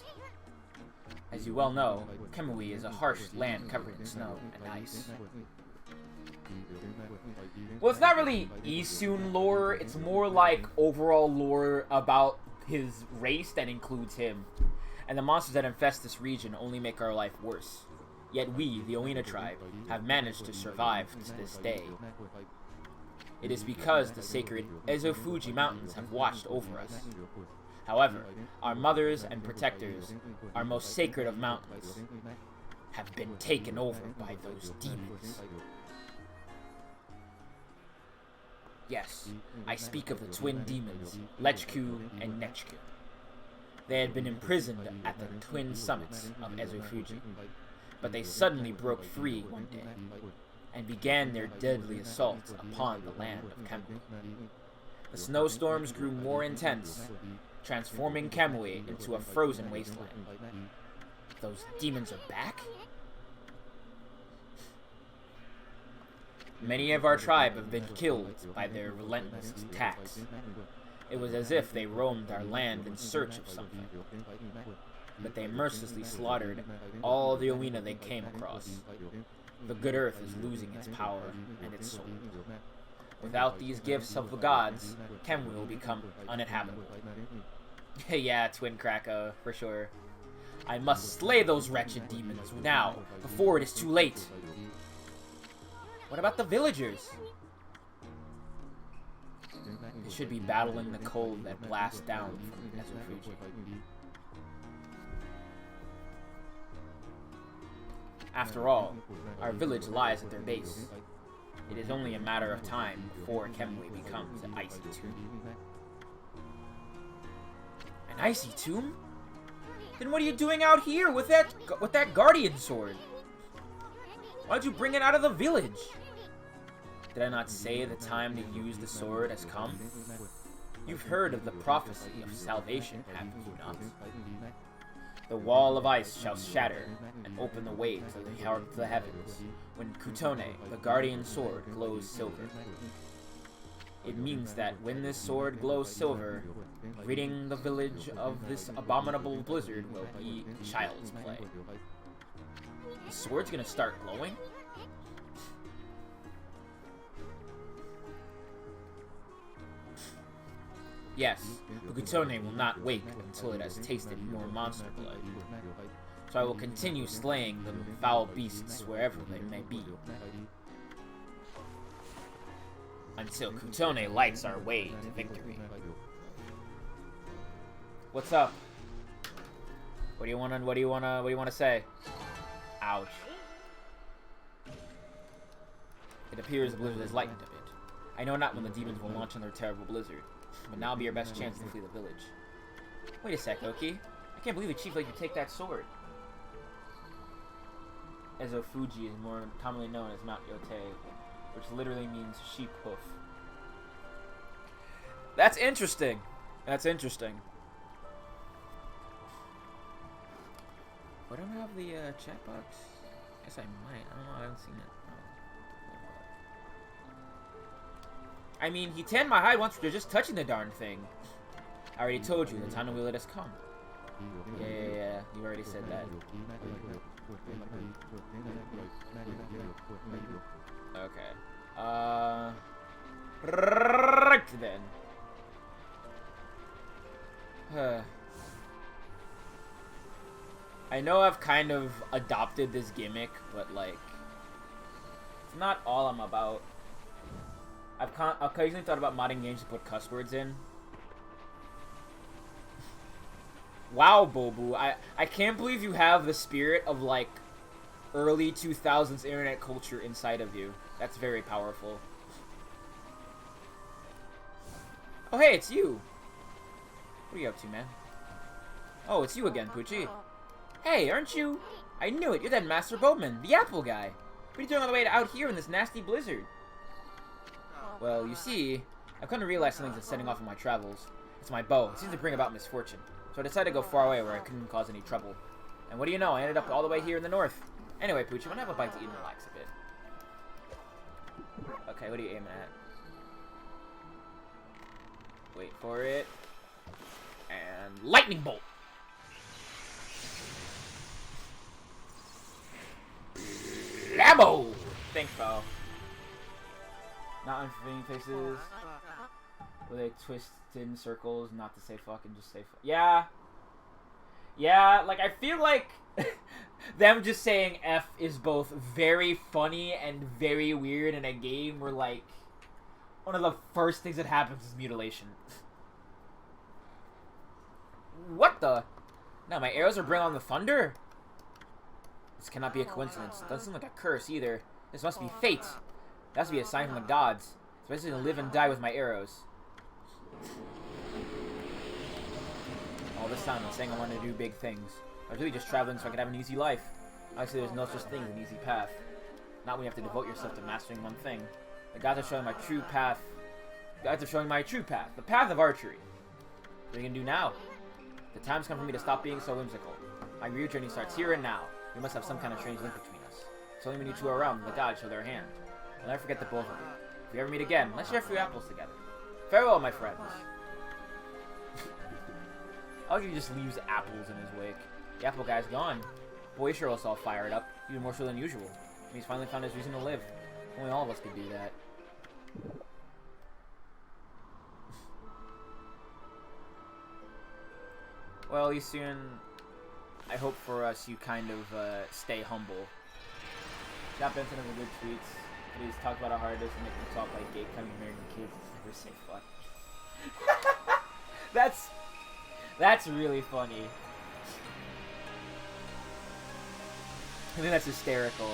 As you well know, Kamui is a harsh land covered in snow and ice. Well, it's not really Isun lore, it's more like overall lore about his race that includes him. And the monsters that infest this region only make our life worse. Yet we, the Oina tribe, have managed to survive to this day. It is because the sacred Ezofuji mountains have watched over us. However, our mothers and protectors, our most sacred of mountains, have been taken over by those demons. Yes, I speak of the twin demons, Lechku and Nechku. They had been imprisoned at the twin summits of Ezofuji, but they suddenly broke free one day, and began their deadly assault upon the land of Kamui. The snowstorms grew more intense, transforming Kamui into a frozen wasteland. Those demons are back? Many of our tribe have been killed by their relentless attacks. It was as if they roamed our land in search of something. But they mercilessly slaughtered all the Oina they came across. The good earth is losing its power and its soul. Without these gifts of the gods, Kamui will become uninhabitable. Yeah, Twin Krako, for sure. I must slay those wretched demons now, before it is too late. What about the villagers? They should be battling the cold that blasts down from Ezofuji. After all, our village lies at their base. It is only a matter of time before Okami becomes an icy tomb. An icy tomb? Then what are you doing out here with that guardian sword? Why'd you bring it out of the village? Did I not say the time to use the sword has come? You've heard of the prophecy of salvation, haven't you not? The wall of ice shall shatter and open the way to the heavens when Kutone, the guardian sword, glows silver. It means that when this sword glows silver, ridding the village of this abominable blizzard will be child's play. The sword's gonna start glowing? Yes, Kutone will not wake until it has tasted more monster blood. So I will continue slaying the foul beasts wherever they may be. Until Kutone lights our way to victory. What's up? What do you wanna say? Ouch. It appears the blizzard has lightened a bit. I know not when the demons will launch on their terrible blizzard, but now will be your best chance to flee the village. Wait a sec, Oki. I can't believe the chief let you take that sword. Ezo Fuji is more commonly known as Mount Yotei, which literally means sheep hoof. That's interesting. That's interesting. Why don't I have the chat box? Guess I might. I don't know. I haven't seen it. I mean, he tanned my hide once for just touching the darn thing. I already told you the time will let us come. Yeah. You already said that. Okay. Right then. I know I've kind of adopted this gimmick, but like, it's not all I'm about. I've occasionally thought about modding games to put cuss words in. Wow, Bobu, I can't believe you have the spirit of like early 2000s internet culture inside of you. That's very powerful. Oh hey, it's you. What are you up to, man? Oh, it's you again, Poochie. Hey, aren't you? I knew it. You're that Master Boatman, the Apple guy. What are you doing on the way out here in this nasty blizzard? Well, you see, I've come to realize something's been setting off in my travels. It's my bow. It seems to bring about misfortune. So I decided to go far away where I couldn't cause any trouble. And what do you know? I ended up all the way here in the north. Anyway, Poochie, wanna have a bite to eat and relax a bit? Okay, what are you aiming at? Wait for it. And lightning bolt! Labo! Thanks, bro. Not unfamiliar faces. Where they twist in circles, not to say fucking, just say fuck. Yeah. Yeah, like, I feel like them just saying F is both very funny and very weird in a game where, like, one of the first things that happens is mutilation. What the? No, my arrows are bringing on the thunder? This cannot be a coincidence. It doesn't seem like a curse either. This must be fate. That must be a sign from the gods. It's basically to live and die with my arrows. All this time I'm saying I wanted to do big things. I was really just traveling so I could have an easy life. Obviously there's no such thing as an easy path. Not when you have to devote yourself to mastering one thing. The gods are showing my true path. The gods are showing my true path. The path of archery. What are you gonna do now? The time's come for me to stop being so whimsical. My real journey starts here and now. We must have some kind of strange link between us. It's only when you two are around that the gods show their hand. I'll never forget the both of you. If we ever meet again, let's share a few apples together. Farewell, my friends. Audrey just leaves apples in his wake. The apple guy's gone. Boy sure was all fired up, even more so than usual. He's finally found his reason to live. Only all of us could do that. Well, you soon. I hope for us you kind of stay humble. Scott Benson has a good tweets. He's talked about how hard it is to make them talk like gay coming American kids. Never say fuck. That's really funny. I think that's hysterical.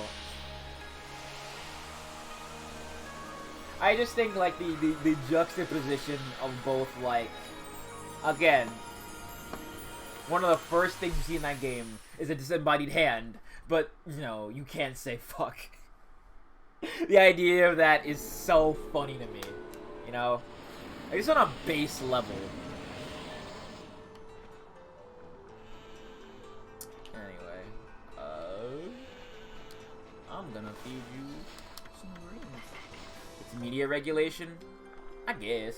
I just think, like, the juxtaposition of both, like, again, one of the first things you see in that game is a disembodied hand, but, you know, you can't say fuck. The idea of that is so funny to me, you know? Like, it's on a base level. Anyway, I'm gonna feed you some greens. It's media regulation? I guess.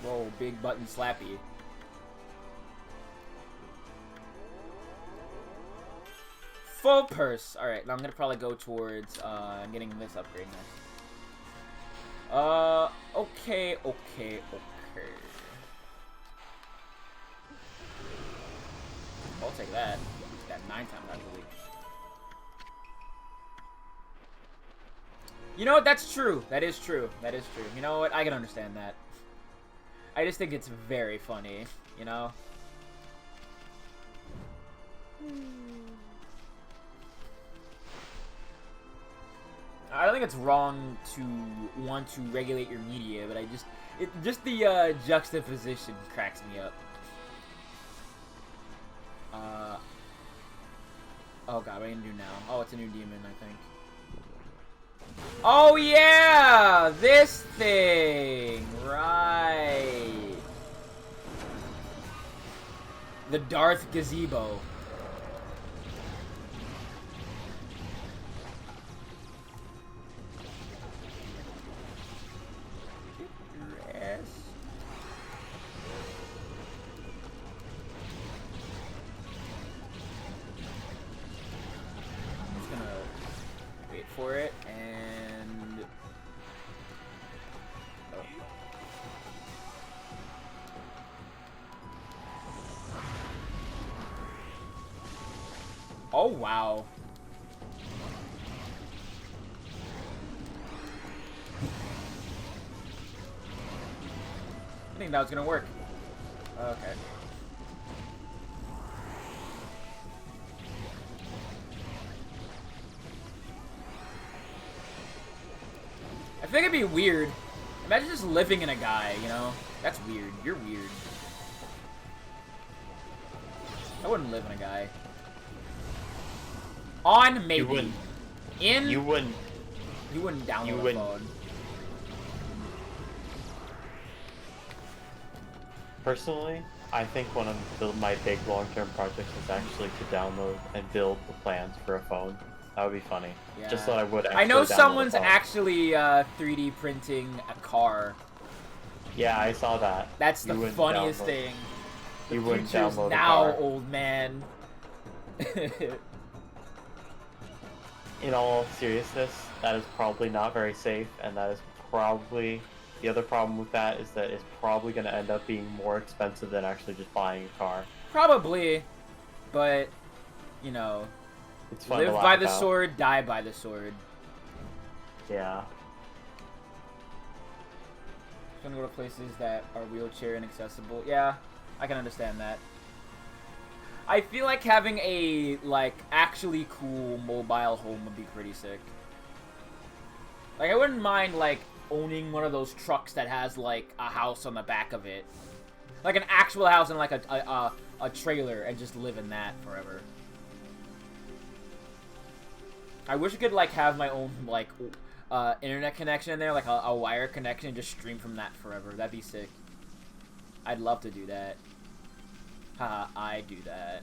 Whoa, big button slappy. Full purse. Alright, now I'm gonna probably go towards getting this upgrade next. Okay. I'll take that. That 9 times I believe. You know what? That's true. That is true. That is true. You know what? I can understand that. I just think it's very funny, you know? I don't think it's wrong to want to regulate your media, but just the juxtaposition cracks me up. Oh god, what are you gonna do now? Oh, it's a new demon, I think. Oh yeah! This thing! Right! The Darth Gazebo. For it and oh wow. I think that was gonna work. Okay. I think it'd be weird. Imagine just living in a guy, you know? That's weird. You're weird. I wouldn't live in a guy. On maybe. You wouldn't. In. You wouldn't. You wouldn't download You a wouldn't. phone. Personally, I think one of my big long-term projects is actually to download and build the plans for a phone. That would be funny. Yeah. Just so I would actually I know download someone's a phone. actually 3D printing a car. Yeah, I saw that. That's the You wouldn't funniest download- thing. The You wouldn't future's download a now, car. old man. In all seriousness, that is probably not very safe, and that is probably... The other problem with that is that it's probably going to end up being more expensive than actually just buying a car. Probably, but, you know, It's fun live to laugh by the about. sword, die by the sword. Yeah. Gonna go to places that are wheelchair inaccessible. Yeah, I can understand that. I feel like having a, like, actually cool mobile home would be pretty sick. Like, I wouldn't mind, like, owning one of those trucks that has, like, a house on the back of it. Like, an actual house and, like, a trailer, and just live in that forever. I wish I could, like, have my own, like, internet connection in there, like a wire connection, and just stream from that forever. That'd be sick. I'd love to do that. Haha, I do that.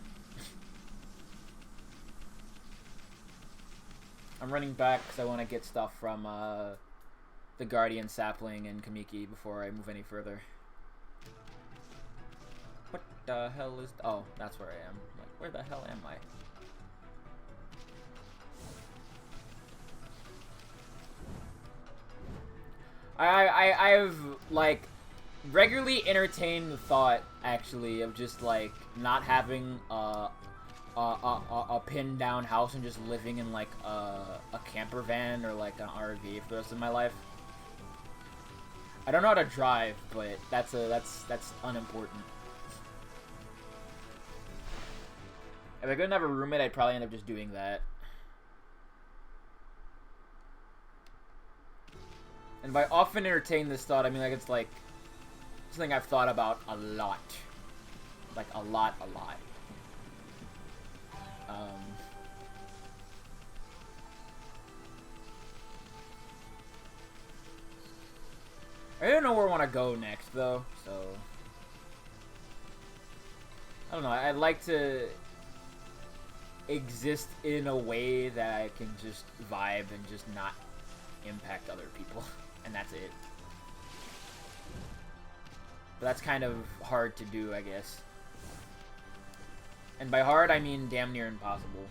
I'm running back because I want to get stuff from the Guardian Sapling and Kamiki before I move any further. What the hell is... Oh, that's where I am. Like, where the hell am I? I've, like, regularly entertained the thought, actually, of just, like, not having a pinned down house and just living in, like, a camper van or, like, an RV for the rest of my life. I don't know how to drive, but that's unimportant. If I couldn't have a roommate, I'd probably end up just doing that. And by often entertain this thought, I mean like it's like something I've thought about a lot. Like a lot. I don't know where I want to go next though, so I don't know. I'd like to exist in a way that I can just vibe and just not impact other people, and that's it. But that's kind of hard to do, I guess. And by hard, I mean damn near impossible.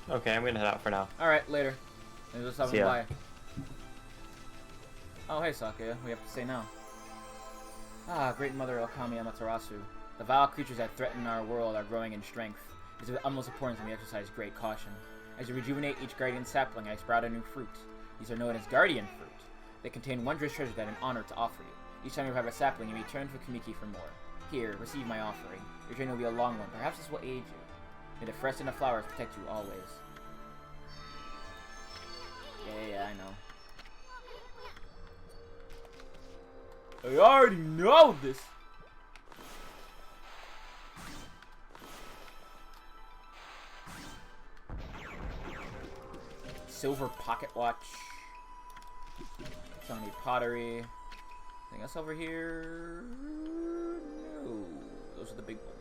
Okay, I'm gonna head out for now. Alright, later. There's just something See ya. by. Oh, hey, Sakya. We have to say now. Ah, great mother Okami Amaterasu. The vile creatures that threaten our world are growing in strength. It is of utmost importance that we exercise great caution. As you rejuvenate each guardian sapling, I sprout a new fruit. These are known as guardian fruit. They contain wondrous treasure that I am honored to offer you. Each time you have a sapling, you may turn to Kamiki for more. Here, receive my offering. Your journey will be a long one. Perhaps this will aid you. May the freshness of flowers protect you always. Yeah, I know. I already know this! Silver pocket watch. Some need pottery. Anything else over here? No. Those are the big ones.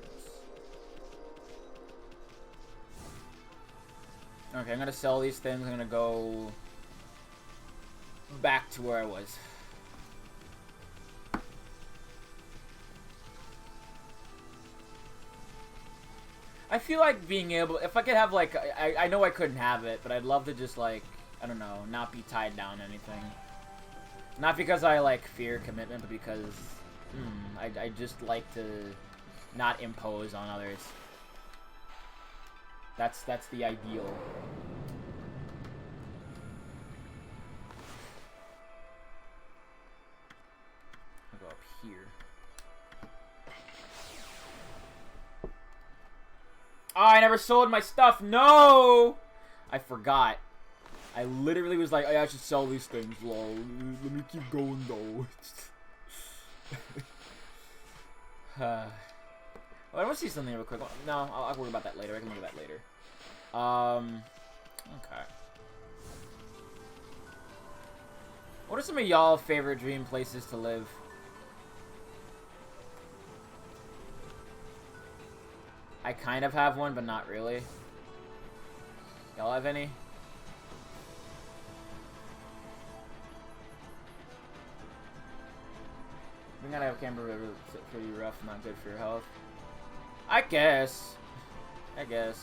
Okay, I'm gonna sell these things. I'm gonna go back to where I was. I feel like being able, if I could have like, I know I couldn't have it, but I'd love to just like, I don't know, not be tied down to anything. Not because I like fear commitment, but because I just like to not impose on others. That's the ideal. I'll go up here. Oh, I never sold my stuff. No! I forgot. I literally was like, oh, yeah, I should sell these things. Lol. Let me keep going, though. Well, I want to see something real quick. No, I'll worry about that later. I can look at that later. Okay. What are some of y'all favorite dream places to live? I kind of have one, but not really. Y'all have any? Being out of Camber River is pretty rough, not good for your health. I guess. I feel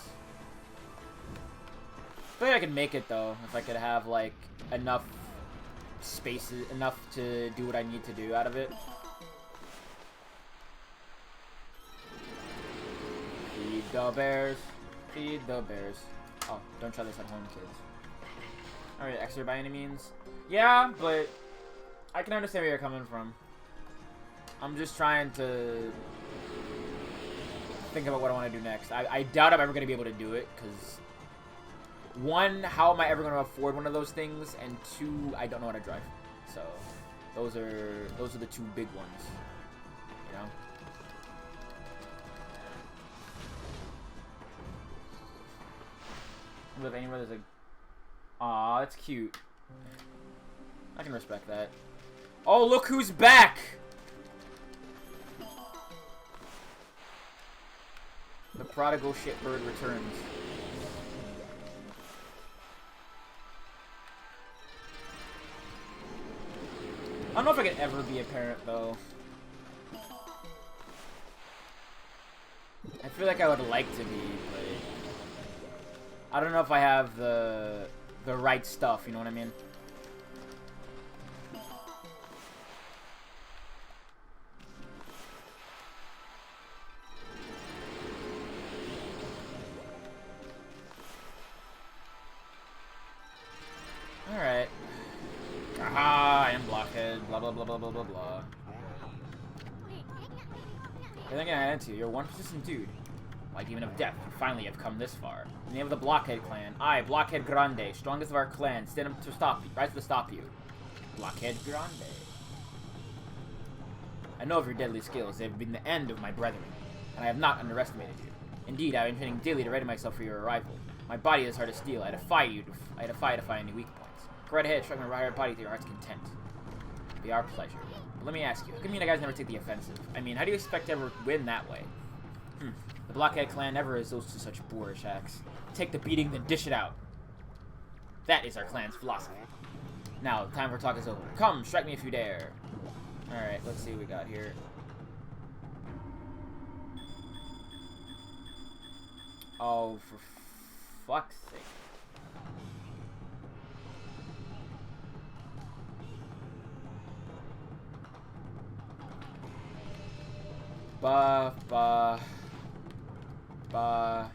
like I could make it though, if I could have like enough spaces, enough to do what I need to do out of it. Feed the bears. Feed the bears. Oh, don't try this at home, kids. Alright, extra by any means. Yeah, but I can understand where you're coming from. I'm just trying to think about what I want to do next. I doubt I'm ever going to be able to do it, because one, how am I ever going to afford one of those things? And two, I don't know how to drive. So, those are the two big ones. You know? Live anywhere there's a... Aw, that's cute. I can respect that. Oh, look who's back! The prodigal shitbird returns. I don't know if I could ever be a parent, though. I feel like I would like to be, but I don't know if I have the right stuff, you know what I mean? I think I answer. You're one persistent dude. Like Demon of Death, you finally have come this far. In the name of the Blockhead clan, I, Blockhead Grande, strongest of our clan, stand up to stop you, rise to stop you. Blockhead Grande. I know of your deadly skills. They have been the end of my brethren, and I have not underestimated you. Indeed, I have been training daily to ready myself for your arrival. My body is hard to steel. I defy you. I defy to find any weak points. Go right ahead, strike my hard body to your heart's content. It'll be our pleasure. But let me ask you, how come you guys never take the offensive? I mean, how do you expect to ever win that way? The Blockhead clan never is those to such boorish acts. Take the beating, then dish it out. That is our clan's philosophy. Now, time for talk is over. Come, strike me if you dare. Alright, let's see what we got here. Oh, for fuck's sake. Ba, ba, ba,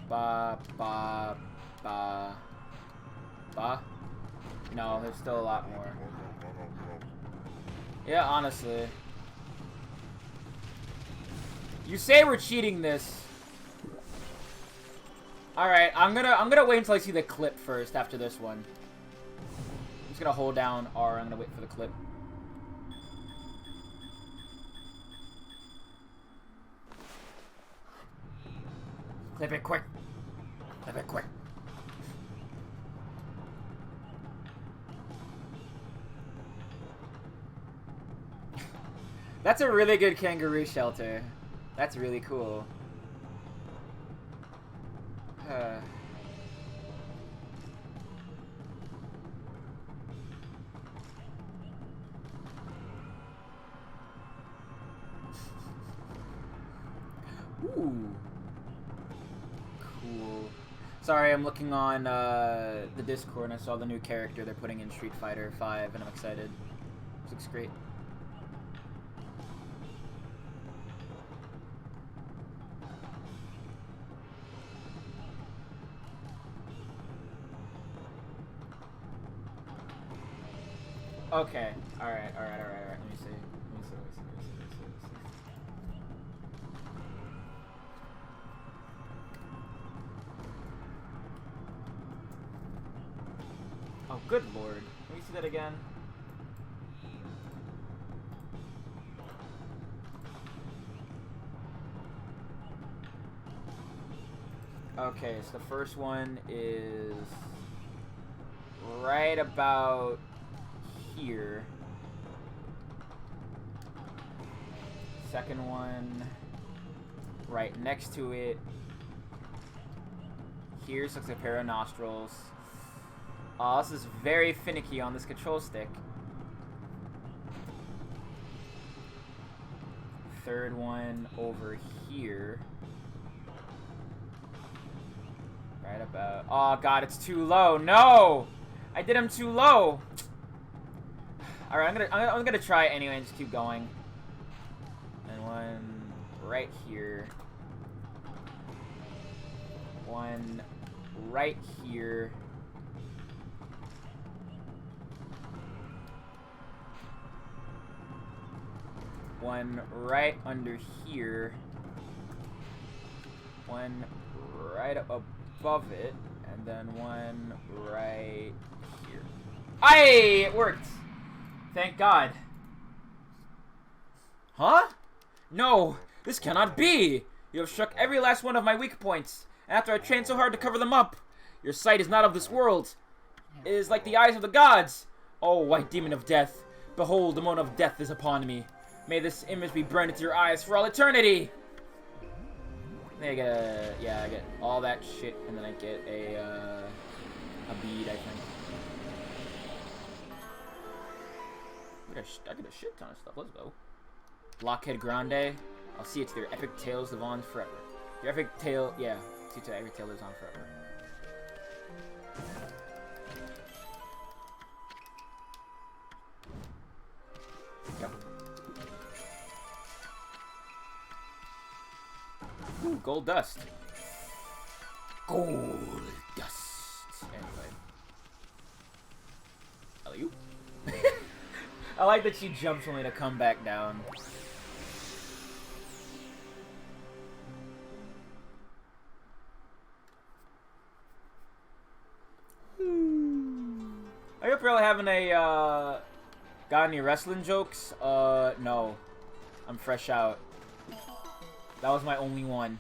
ba, ba, ba, ba. No, there's still a lot more. Yeah, honestly. You say we're cheating this. Alright, I'm gonna wait until I see the clip first after this one. I'm just gonna hold down R, I'm gonna wait for the clip. Clip it quick. Clip it quick. That's a really good kangaroo shelter. That's really cool. Ooh. Cool. Sorry, I'm looking on the Discord and I saw the new character they're putting in Street Fighter 5 and I'm excited. This looks great. Okay. Alright. Let me see. Oh, good lord. Let me see that again. Okay, so the first one is right about here. Second one right next to it. Here's looks like a pair of nostrils. Oh, this is very finicky on this control stick. Third one over here. Right about... Oh god, it's too low. No! I did him too low. Alright, I'm gonna try it anyway and just keep going. And one right here. One right here. One right under here. One right above it. And then one right here. Aye! It worked! Thank God. Huh? No! This cannot be! You have struck every last one of my weak points. And after I trained so hard to cover them up. Your sight is not of this world. It is like the eyes of the gods. Oh, white demon of death. Behold, the moment of death is upon me. May this image be burned into your eyes for all eternity! Then I get a... Yeah, I get all that shit, and then I get a bead, I think. I get a shit ton of stuff. Let's go. Blockhead Grande. I'll see it to their epic tales live on forever. Your epic tale... Yeah, see to every tale lives on forever. Yep. Ooh, gold dust. Gold dust. Anyway. Alley-oop. I like that she jumps only to come back down. April having a, got any wrestling jokes? No. I'm fresh out. That was my only one.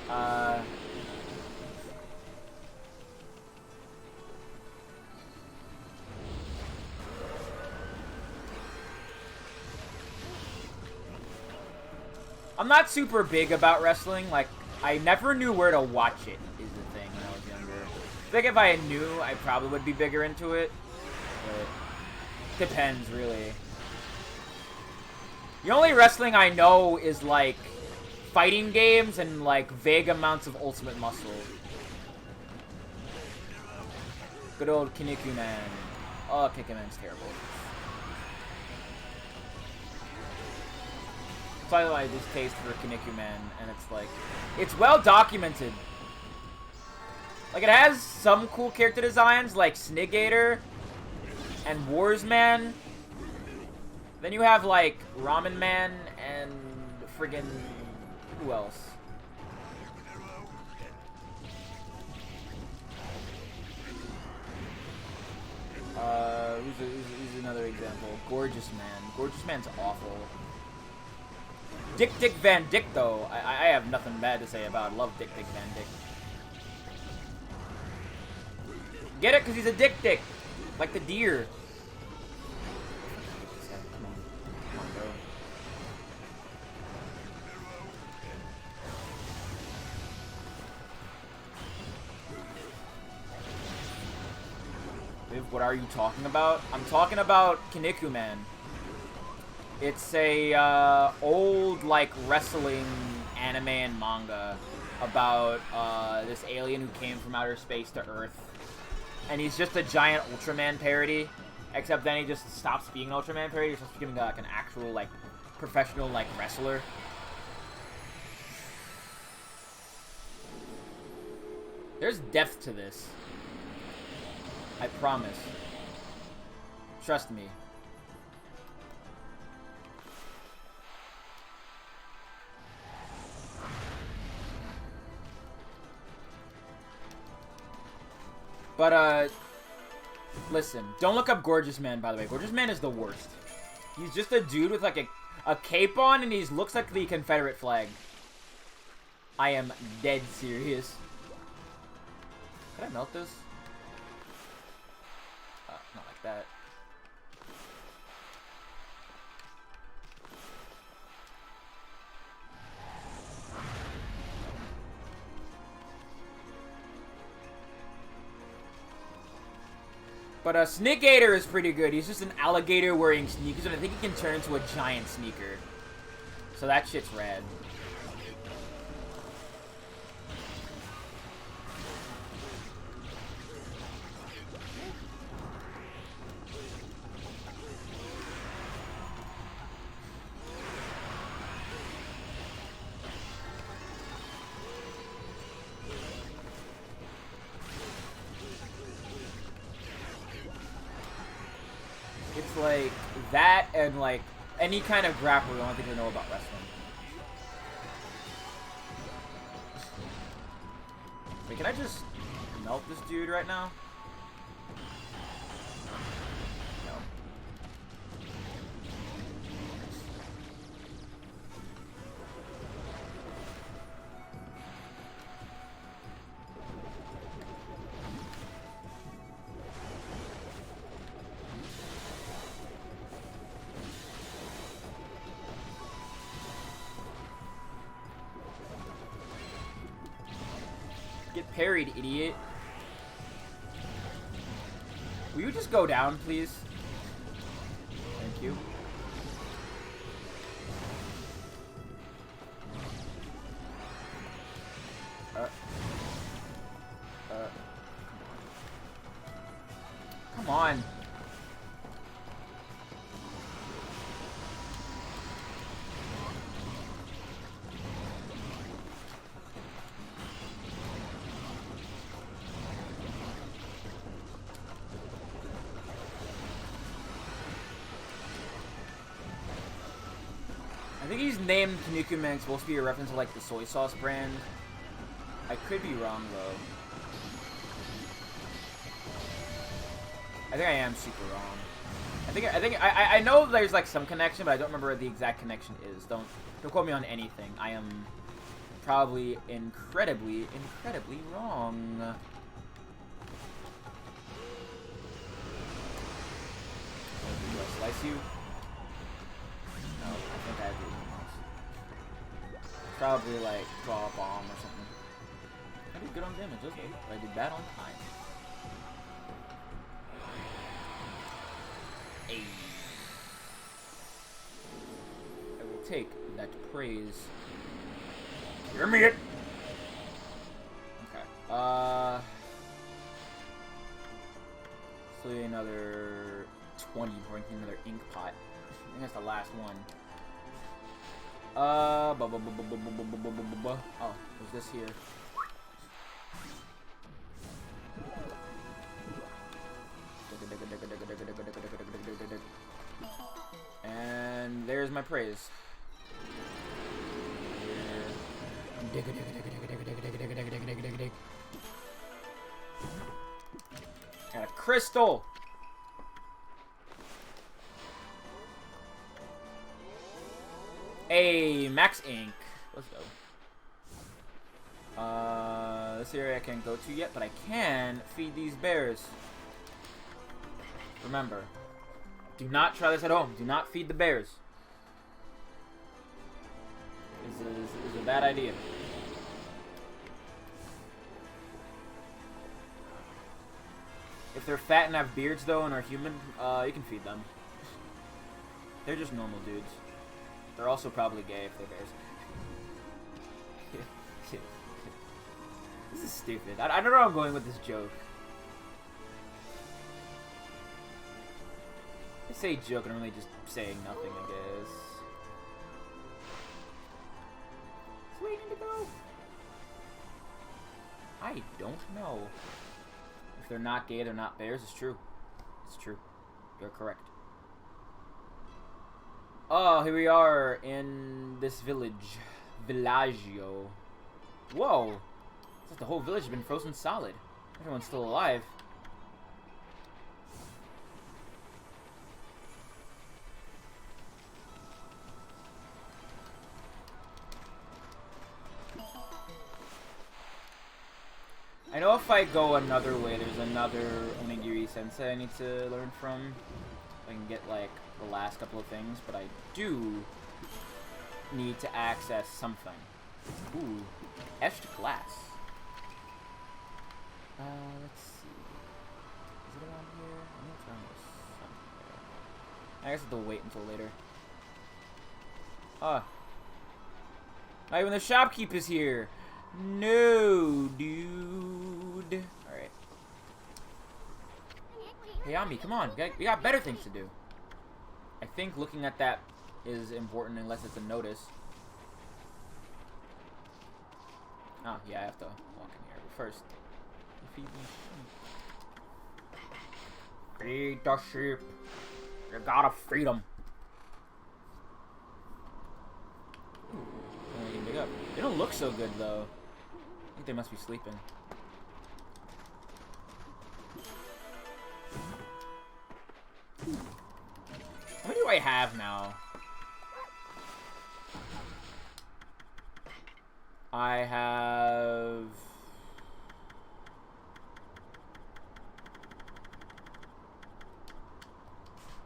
I'm not super big about wrestling. Like, I never knew where to watch it, is the thing, when I was younger. I think if I knew, I probably would be bigger into it. But depends, really. The only wrestling I know is, like, fighting games and, like, vague amounts of Ultimate Muscle. Good old Kinnikuman. Oh, Kinnikuman's terrible. Probably my distaste for Kinnikuman, and it's like, it's well documented. Like, it has some cool character designs, like Snigator and Warsman. Then you have, like, Ramen Man and friggin' who else? Who's another example? Gorgeous Man. Gorgeous Man's awful. Dick Van Dyke, though, I have nothing bad to say about. I love Dick Van Dyke. Get it? Because he's a Dick. Like the deer. Come on, bro. Viv, what are you talking about? I'm talking about Kinnikuman. It's a old, like, wrestling anime and manga about this alien who came from outer space to Earth. And he's just a giant Ultraman parody, except then he just stops being an Ultraman parody. He's supposed to be becoming, like, an actual, like, professional, like, wrestler. There's depth to this. I promise. Trust me. But, listen. Don't look up Gorgeous Man, by the way. Gorgeous Man is the worst. He's just a dude with, like, a cape on, and he looks like the Confederate flag. I am dead serious. Can I melt this? Not like that. But Snigator is pretty good. He's just an alligator wearing sneakers, and I think he can turn into a giant sneaker. So that shit's rad. It's like that and like any kind of grappler, the only thing I know about wrestling. Wait, can I just melt this dude right now? No. Get parried, idiot. Will you just go down, please? Thank you. Come on. I think he's named Kinnikuman supposed to be a reference to like the soy sauce brand. I could be wrong though. think I am super wrong. I know there's like some connection, but I don't remember what the exact connection is. Don't quote me on anything. I am probably incredibly wrong. Do I slice you? No, I think I have to do probably like draw a bomb or something. I did good on damage, okay. But I did bad on time. Hey. I will take that praise. Give me it! Okay. So another 20 before I can another ink pot. I think that's the last one. Oh, there's this here. And there's my praise. Got a crystal. Hey, max ink. Let's go. This area I can't go to yet, but I can feed these bears. Remember, do not try this at home. Do not feed the bears. This is a bad idea. If they're fat and have beards, though, and are human, you can feed them. They're just normal dudes. They're also probably gay if they're bears. This is stupid. I don't know where I'm going with this joke. I say joke and I'm really just saying nothing, I guess. Is waiting to go? I don't know. If they're not gay, they're not bears. It's true. It's true. You're correct. Oh, here we are in this village. Villaggio. Whoa. It's like the whole village has been frozen solid. Everyone's still alive. I know if I go another way, there's another Onigiri sensei I need to learn from. I can get, like, the last couple of things, but I do need to access something. Ooh, etched glass. Let's see. Is it around here? I think it's around somewhere. I guess I have to wait until later. Not even the shopkeep is here. No, dude. Alright. Hey, Ami, come on. We got better things to do. I think looking at that is important unless it's a notice. Oh, yeah, I have to walk in here. But first, feed the sheep. Feed the sheep. You gotta feed them. They don't look so good, though. I think they must be sleeping. How many do I have now? I have...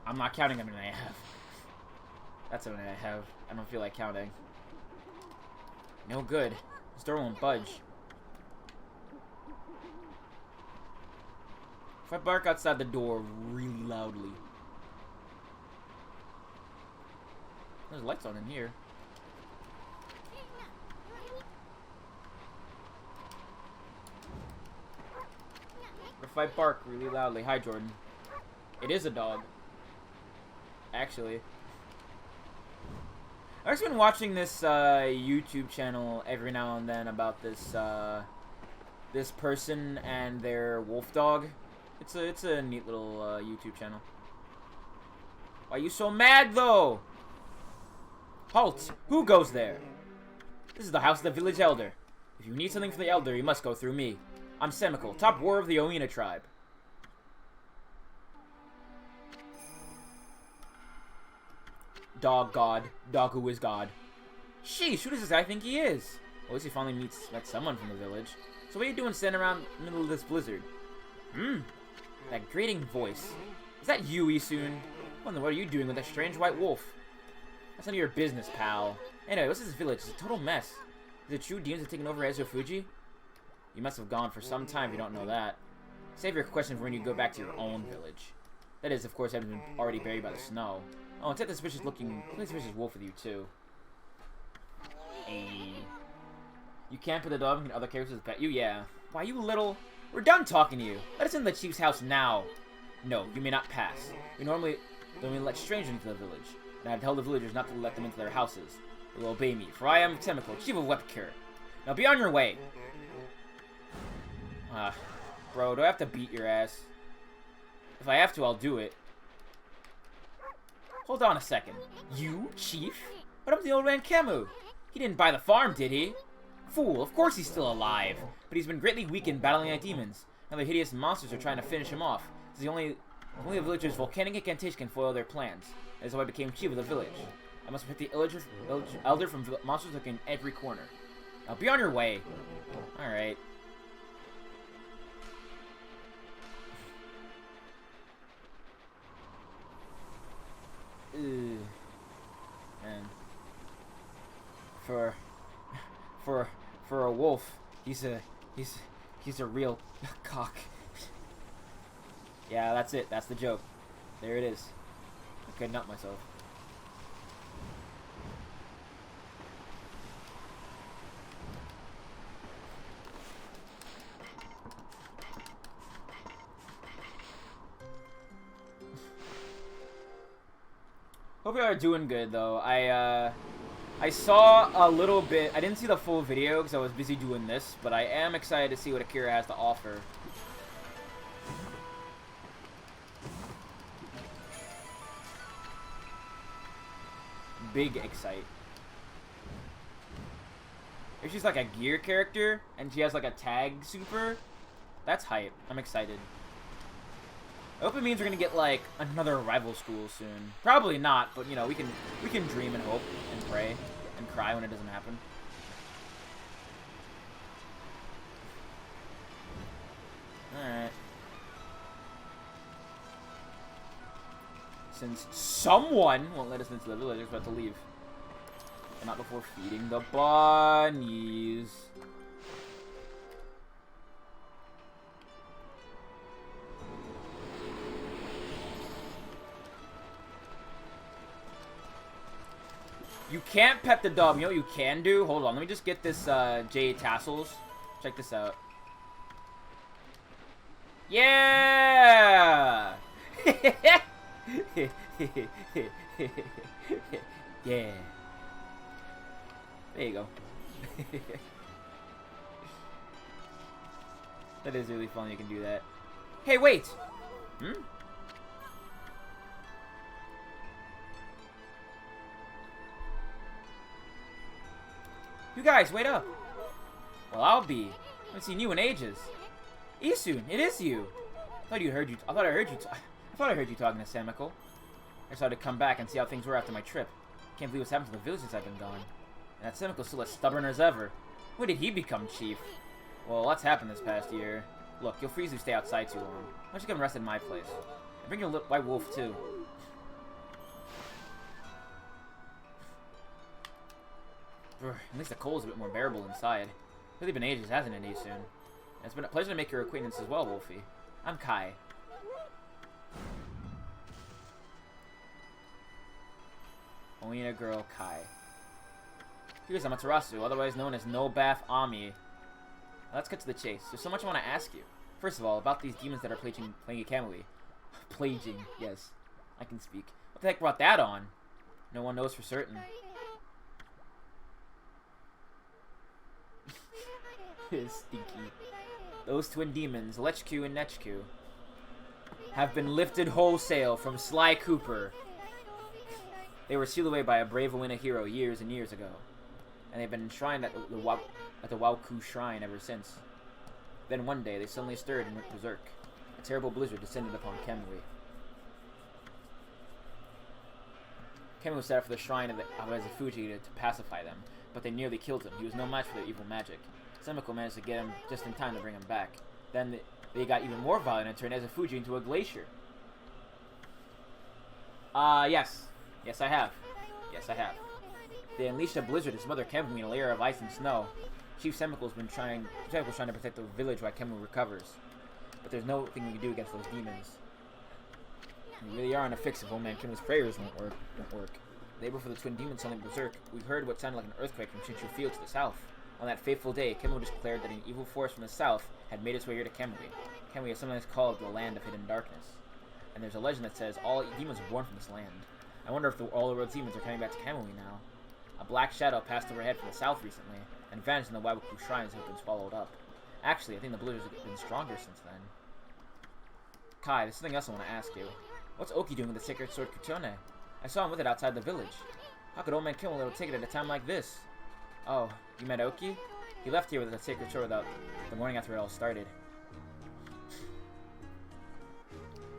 I'm not counting how many I have. That's how many I have. I don't feel like counting. No good. This door won't budge. If I bark outside the door really loudly. There's lights on in here. If I bark really loudly. Hi, Jordan. It is a dog. Actually. I've just been watching this YouTube channel every now and then about this this person and their wolf dog. It's a neat little YouTube channel. Why are you so mad though? Halt! Who goes there? This is the house of the village elder. If you need something from the elder, you must go through me. I'm Semical, top warrior of the Oina tribe. Dog God. Dog who is God. Sheesh, who does this guy think he is? Well, at least he finally meets, like, someone from the village. So what are you doing standing around in the middle of this blizzard? That grating voice. Is that you, Isun? What are you doing with that strange white wolf? That's none of your business, pal. Anyway, what's this village? It's a total mess. Is it true demons have taken over Ezo Fuji? You must have gone for some time if you don't know that. Save your question for when you go back to your own village. That is, of course, having been already buried by the snow. Oh, and take the suspicious wolf with you, too. Hey. You can't put the dog and other characters as pet you? Yeah. Why, you little... We're done talking to you. Let us in the chief's house now. No, you may not pass. We normally let strangers into the village. And I tell the villagers not to let them into their houses. They will obey me, for I am Temiko, chief of Weapon Cure. Now be on your way. Bro, do I have to beat your ass? If I have to, I'll do it. Hold on a second. You, chief? What happened to the old man Camus? He didn't buy the farm, did he? Fool, of course he's still alive. But he's been greatly weakened battling like demons. Now the hideous monsters are trying to finish him off. It's only the villagers' volcanic incantation can foil their plans. That is how I became chief of the village. I must protect the elder from monsters looking in every corner. Now be on your way. Alright. Man. For a wolf, he's a real cock. Yeah, that's it. That's the joke. There it is. I couldn't help myself. Hope you are doing good, though. I saw a little bit. I didn't see the full video because I was busy doing this, but I am excited to see what Akira has to offer. Big excite. If she's like a gear character and she has like a tag super, that's hype. I'm excited. I hope it means we're gonna get like another rival school soon. Probably not, but you know, we can dream and hope and pray and cry when it doesn't happen. Alright. Since someone won't let us into the village, we're about to leave. But not before feeding the bunnies. You can't pet the dog. You know what you can do? Hold on. Let me just get this jade tassels. Check this out. Yeah! Yeah. There you go. That is really fun. You can do that. Hey, wait! You guys, wait up! Well, I'll be. I haven't seen you in ages. Isun, it is you. I thought I heard you talking to Samiko. I decided to come back and see how things were after my trip. Can't believe what's happened to the village since I've been gone. And that Samiko's still as stubborn as ever. When did he become chief? Well, lots happened this past year. Look, you'll freeze if you stay outside too long. Why don't you come rest in my place? And bring your white wolf too. At least the cold's a bit more bearable inside. It's really been ages, hasn't it, Isun? And it's been a pleasure to make your acquaintance as well, Wolfie. I'm Kai. Oina girl Kai. Here's Amaterasu, otherwise known as No Bath Ami. Now let's get to the chase. There's so much I want to ask you. First of all, about these demons that are playing Okami. Plaging, yes. I can speak. What the heck brought that on? No one knows for certain. Stinky. Those twin demons, Lechq and Nechq, have been lifted wholesale from Sly Cooper. They were sealed away by a brave Oina hero years and years ago, and they've been enshrined at the Wauku Shrine ever since. Then one day, they suddenly stirred and went berserk. A terrible blizzard descended upon Kamui. Kemi set up for the shrine of Azafuji to pacify them, but they nearly killed him. He was no match for their evil magic. Semiko managed to get him just in time to bring him back. Then they got even more violent and turned Azafuji into a glacier. Yes. Yes, I have. Yes, I have. They unleashed a blizzard to smother Kemu in a layer of ice and snow. Chief Semiko's been trying to protect the village while Kemu recovers. But there's nothing we can do against those demons. We really are on a fix if old man Kemu's prayers won't work. Labor for the twin demons suddenly berserk. We heard what sounded like an earthquake from Shinshu Field to the south. On that fateful day, Kemu declared that an evil force from the south had made its way here to Kemui. Kemui is sometimes called the land of hidden darkness. And there's a legend that says all demons were born from this land. I wonder if all the world's demons are coming back to Kemui now. A black shadow passed overhead from the south recently, and vanished in the Waiwaku shrines have been swallowed up. Actually, I think the blizzards have been stronger since then. Kai, there's something else I want to ask you. What's Oki doing with the sacred sword Kuchone? I saw him with it outside the village. How could old man kill a little ticket at a time like this? Oh, you met Oki? He left here with the sacred sword the morning after it all started.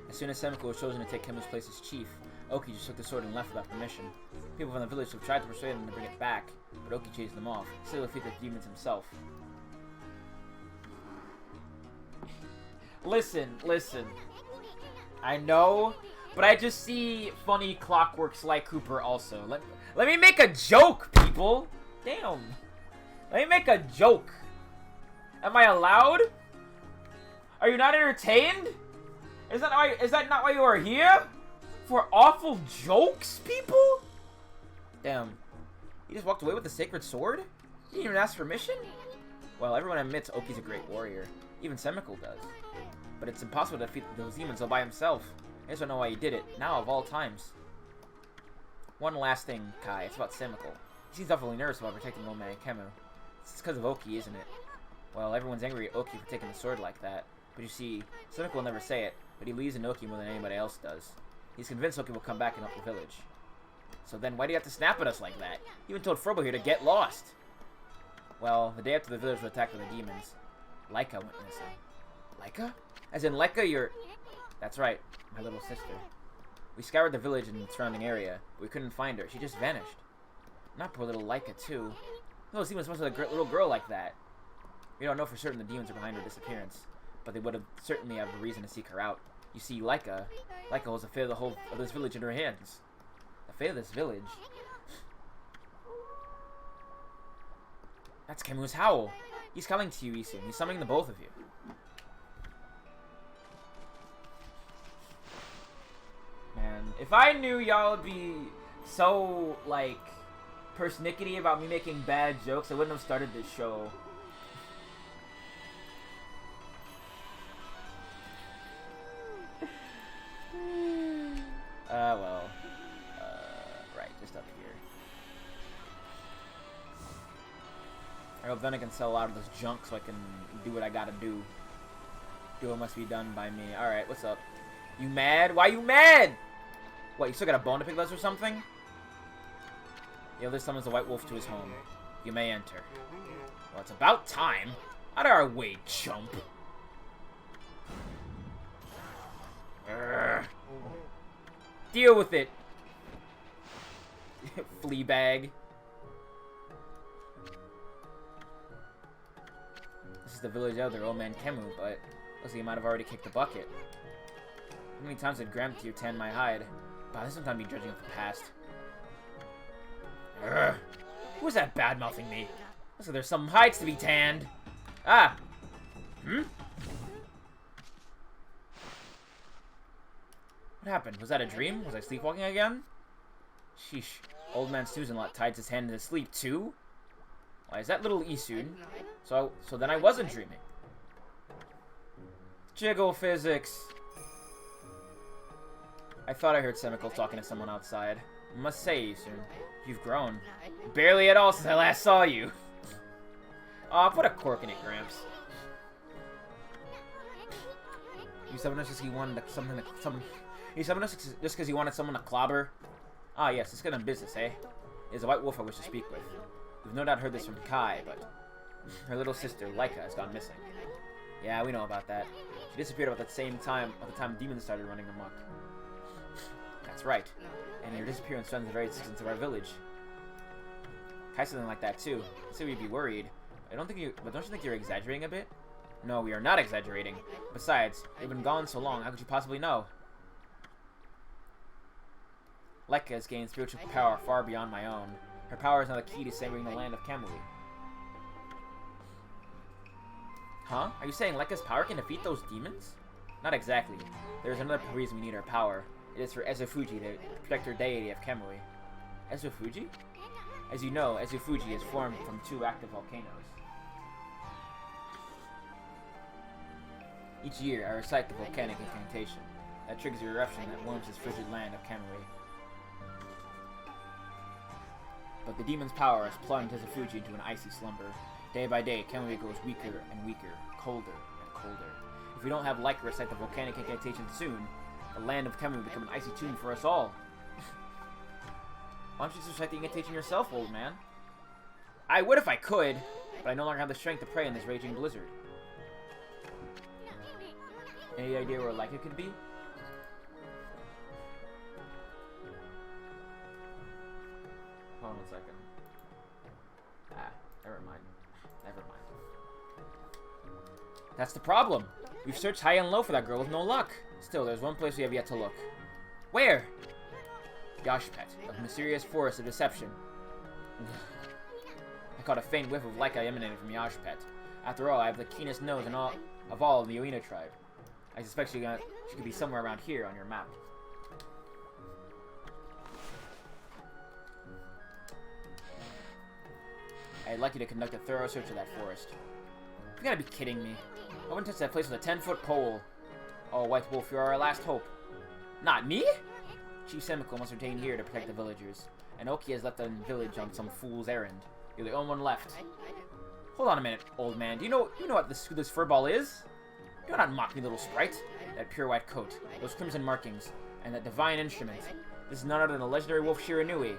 As soon as Semiko was chosen to take Kemu's place as chief, Oki just took the sword and left without permission. People from the village have tried to persuade him to bring it back, but Oki chased them off, still defeated the demons himself. Listen. I know, but I just see funny Clockwork's like Cooper also. Let me make a joke, people! Damn. Let me make a joke. Am I allowed? Are you not entertained? Is that not why you are here? For awful jokes, people? Damn. He just walked away with the sacred sword? He didn't even ask permission? Well, everyone admits Oki's a great warrior. Even Semiko does. But it's impossible to defeat those demons all by himself. I just don't know why he did it, now of all times. One last thing, Kai. It's about Semiko. He seems awfully nervous about protecting old man Kemu. It's because of Oki, isn't it? Well, everyone's angry at Oki for taking the sword like that. But you see, Semiko will never say it, but he believes in Oki more than anybody else does. He's convinced Oki will come back and help the village. So then, why do you have to snap at us like that? You even told Frobo here to get lost. Well, the day after the village was attacked by the demons, Laika went missing. Laika? As in Laika, your... That's right, my little sister. We scoured the village and the surrounding area, but we couldn't find her. She just vanished. Not poor little Laika, too. Those demons must have a little girl like that. We don't know for certain the demons are behind her disappearance, but they would have certainly have a reason to seek her out. You see, Laika holds the fate of the whole of this village in her hands. The fate of this village? That's Kemu's howl. He's coming to you, Isun. He's summoning the both of you. Man, if I knew y'all would be so, like, persnickety about me making bad jokes, I wouldn't have started this show. Right, just up here. I hope then I can sell a lot of this junk so I can do what I gotta do. Do what must be done by me. Alright, what's up? You mad? Why you mad? What, you still got a bone to pick with us or something? The elder summons the White Wolf to his home. You may enter. Well, it's about time. Out of our way, chump. Urgh. Deal with it. Fleabag. This is the village elder, old man Kemu, but looks like he might have already kicked the bucket. How many times did Grandpa tan my hide? Wow, this is time to be judging of the past. Urgh. Who is that bad-mouthing me? Looks like there's some hides to be tanned. Ah! What happened? Was that a dream? Was I sleepwalking again? Sheesh. Old man Susan-lot tied his hand in his sleep, too? Why, is that little Isun? So then I wasn't dreaming. Jiggle physics. I thought I heard Semiko talking to someone outside. I must say, Isun, you've grown. Barely at all since I last saw you. Aw, put a cork in it, Gramps. You summoned us just because he wanted something. You summoned us just because he wanted someone to clobber. Ah, yes, let's get on business, eh? It is a White Wolf I wish to speak with. We've no doubt heard this from Kai, but her little sister, Laika, has gone missing. Yeah, we know about that. She disappeared about the same time, demons started running amok. That's right. And And your disappearance threatens the very existence of our village. Kai said something like that too. I say we'd be worried. But don't you think you're exaggerating a bit? No, we are not exaggerating. Besides, you've been gone so long, how could you possibly know? Lekka has gained spiritual power far beyond my own. Her power is now the key to saving the land of Kamui. Huh? Are you saying Lekka's power can defeat those demons? Not exactly. There's another reason we need her power. It is for Ezofuji to protect her deity of Kamui. Ezofuji? As you know, Ezofuji is formed from 2 active volcanoes. Each year, I recite the volcanic incantation. That triggers the eruption that warms this frigid land of Kamui. But the demon's power has plunged Ezofuji into an icy slumber. Day by day, Kamui grows weaker and weaker, colder and colder. If we don't have Leica recite the volcanic incantation soon, the land of Kamui will become an icy tomb for us all. Why don't you just recite the incantation yourself, old man? I would if I could, but I no longer have the strength to pray in this raging blizzard. Any idea where Leica could be? Hold on 1 second. Never mind. Never mind. That's the problem. We've searched high and low for that girl with no luck. Still, there's one place we have yet to look. Where? Yashpet, a mysterious forest of deception. I caught a faint whiff of Leica emanating from Yashpet. After all, I have the keenest nose of all of the Oina tribe. I suspect she could be somewhere around here on your map. I'd like you to conduct a thorough search of that forest. You gotta be kidding me. I wouldn't touch that place with a 10-foot pole. Oh, White Wolf, you're our last hope. Not me? Chief Semiko must retain here to protect the villagers. And Oki has left the village on some fool's errand. You're the only one left. Hold on a minute, old man. Do you know what who this furball is? Do not mock me, little sprite. That pure white coat, those crimson markings, and that divine instrument. This is none other than the legendary wolf Shiranui.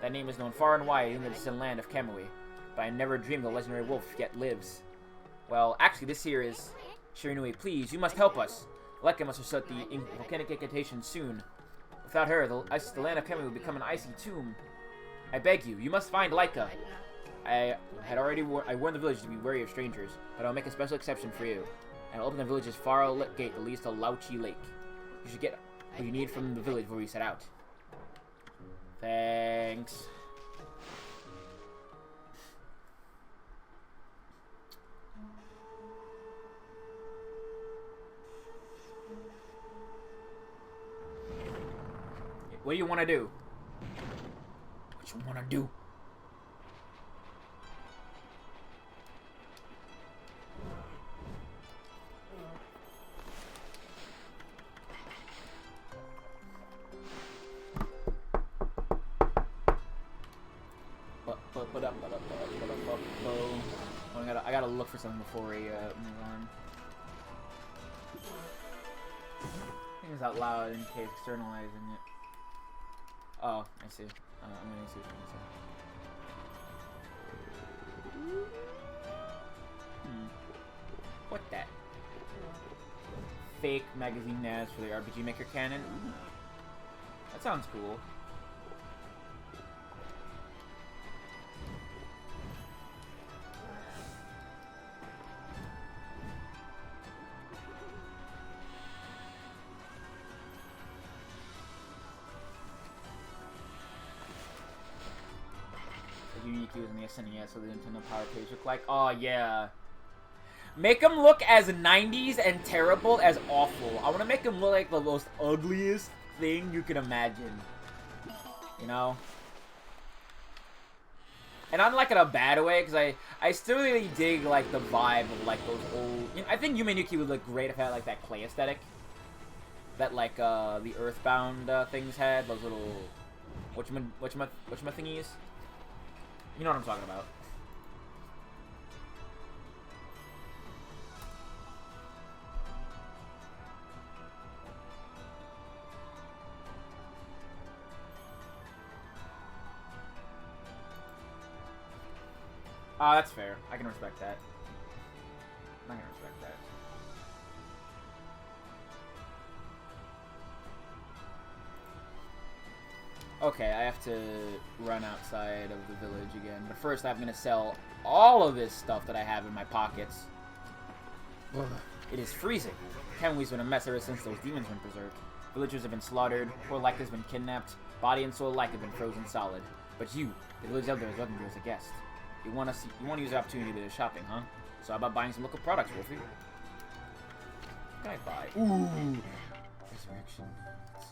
That name is known far and wide in the distant land of Kamui. But I never dreamed the legendary wolf yet lives. Well, actually, this here is... Shiranui, please, you must help us. Lekka must recite the volcanic incantation soon. Without her, the land of Kamui will become an icy tomb. I beg you, you must find Leica. I warned the village to be wary of strangers, but I'll make a special exception for you. And I'll open the village's far gate that leads to Lauchi Lake. You should get what you need from the village before we set out. Thanks. What do you want to do? What you want to do? Oh, I gotta look for something before we move on. Things out loud in case externalizing it. Oh, I see. I'm gonna see what you're gonna say. What that? Fake magazine ads for the RPG Maker canon? Ooh. That sounds cool. Was in the SNES, so the Nintendo Power page look like. Oh yeah, make them look as 90s and terrible as awful. I want to make them look like the most ugliest thing you can imagine. You know, and I'm like in a bad way because I still really dig like the vibe of like those old. You know, I think Yume Nuki would look great if it had like that clay aesthetic that like the Earthbound things had. Those little whatchama thingies. You know what I'm talking about. That's fair. I can respect that. I can respect that. Okay, I have to run outside of the village again. But first, I'm going to sell all of this stuff that I have in my pockets. Ugh. It is freezing. Kenway's been a mess ever since those demons went berserk. Villagers have been slaughtered, poor Leica has been kidnapped, body and soul alike have been frozen solid. But you, the village elder, has welcomed you as a guest. You want to use the opportunity to do shopping, huh? So how about buying some local products, Wolfie? What can I buy? Ooh! Resurrection.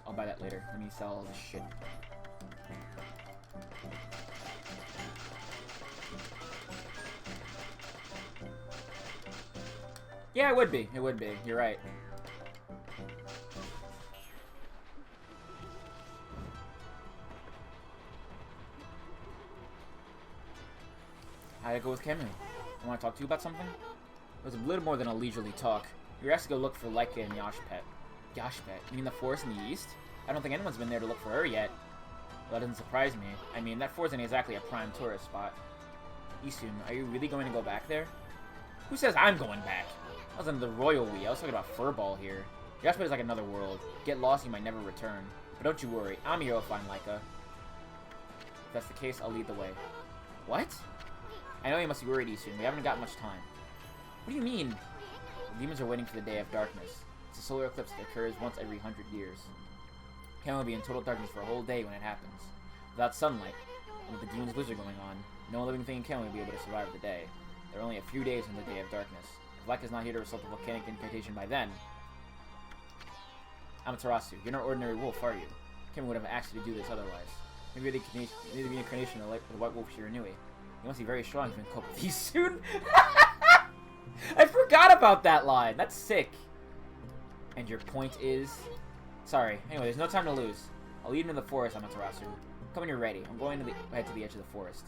I'll buy that later. Let me sell all this shit. Yeah, it would be. It would be. You're right. How'd it go with Cameron? I want to talk to you about something? It was a little more than a leisurely talk. You were asked to go look for Leica and Yashpet. Yashpet? You mean the forest in the east? I don't think anyone's been there to look for her yet. Well, that doesn't surprise me. I mean, that forest isn't exactly a prime tourist spot. Isun, are you really going to go back there? Who says I'm going back? I was under the royal we. I was talking about Furball here. Yashpet is like another world. Get lost, you might never return. But don't you worry, I'm here to find Leica. If that's the case, I'll lead the way. What? I know you must be worried, Isun. We haven't got much time. What do you mean? The demons are waiting for the day of darkness. It's a solar eclipse that occurs once every 100 years. Cameron will be in total darkness for a whole day when it happens. Without sunlight, and with the demon's blizzard going on, no living thing in Cameron will be able to survive the day. There are only a few days in the day of darkness. If Leica is not here to result the volcanic incantation by then... Amaterasu, you're not an ordinary wolf, are you? Cameron would have asked you to do this otherwise. Maybe you're the reincarnation of the white wolf Shiranui. You must be very strong if you can cope with these soon. I forgot about that line. That's sick. And your point is... Sorry. Anyway, there's no time to lose. I'll lead you into the forest, Amaterasu. Come when you're ready. I'm going to head to the edge of the forest.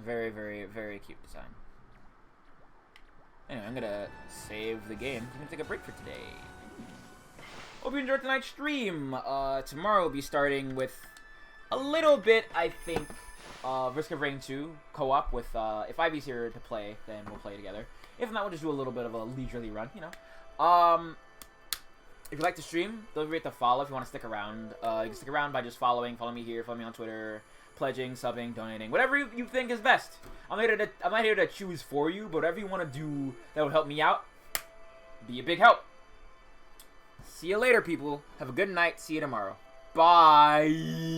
Very, very, very cute design. Anyway, I'm gonna save the game. I'm gonna take a break for today. Hope you enjoyed tonight's stream. Tomorrow we'll be starting with a little bit, I think, Risk of Rain 2 co-op with, if Ivy's here to play, then we'll play together. If not, we'll just do a little bit of a leisurely run, you know. If you like the stream, don't forget to follow if you want to stick around. You can stick around by just following me here, follow me on Twitter, pledging, subbing, donating, whatever you think is best. I'm not here to choose for you, but whatever you want to do that will help me out, be a big help. See you later, people. Have a good night. See you tomorrow. Bye.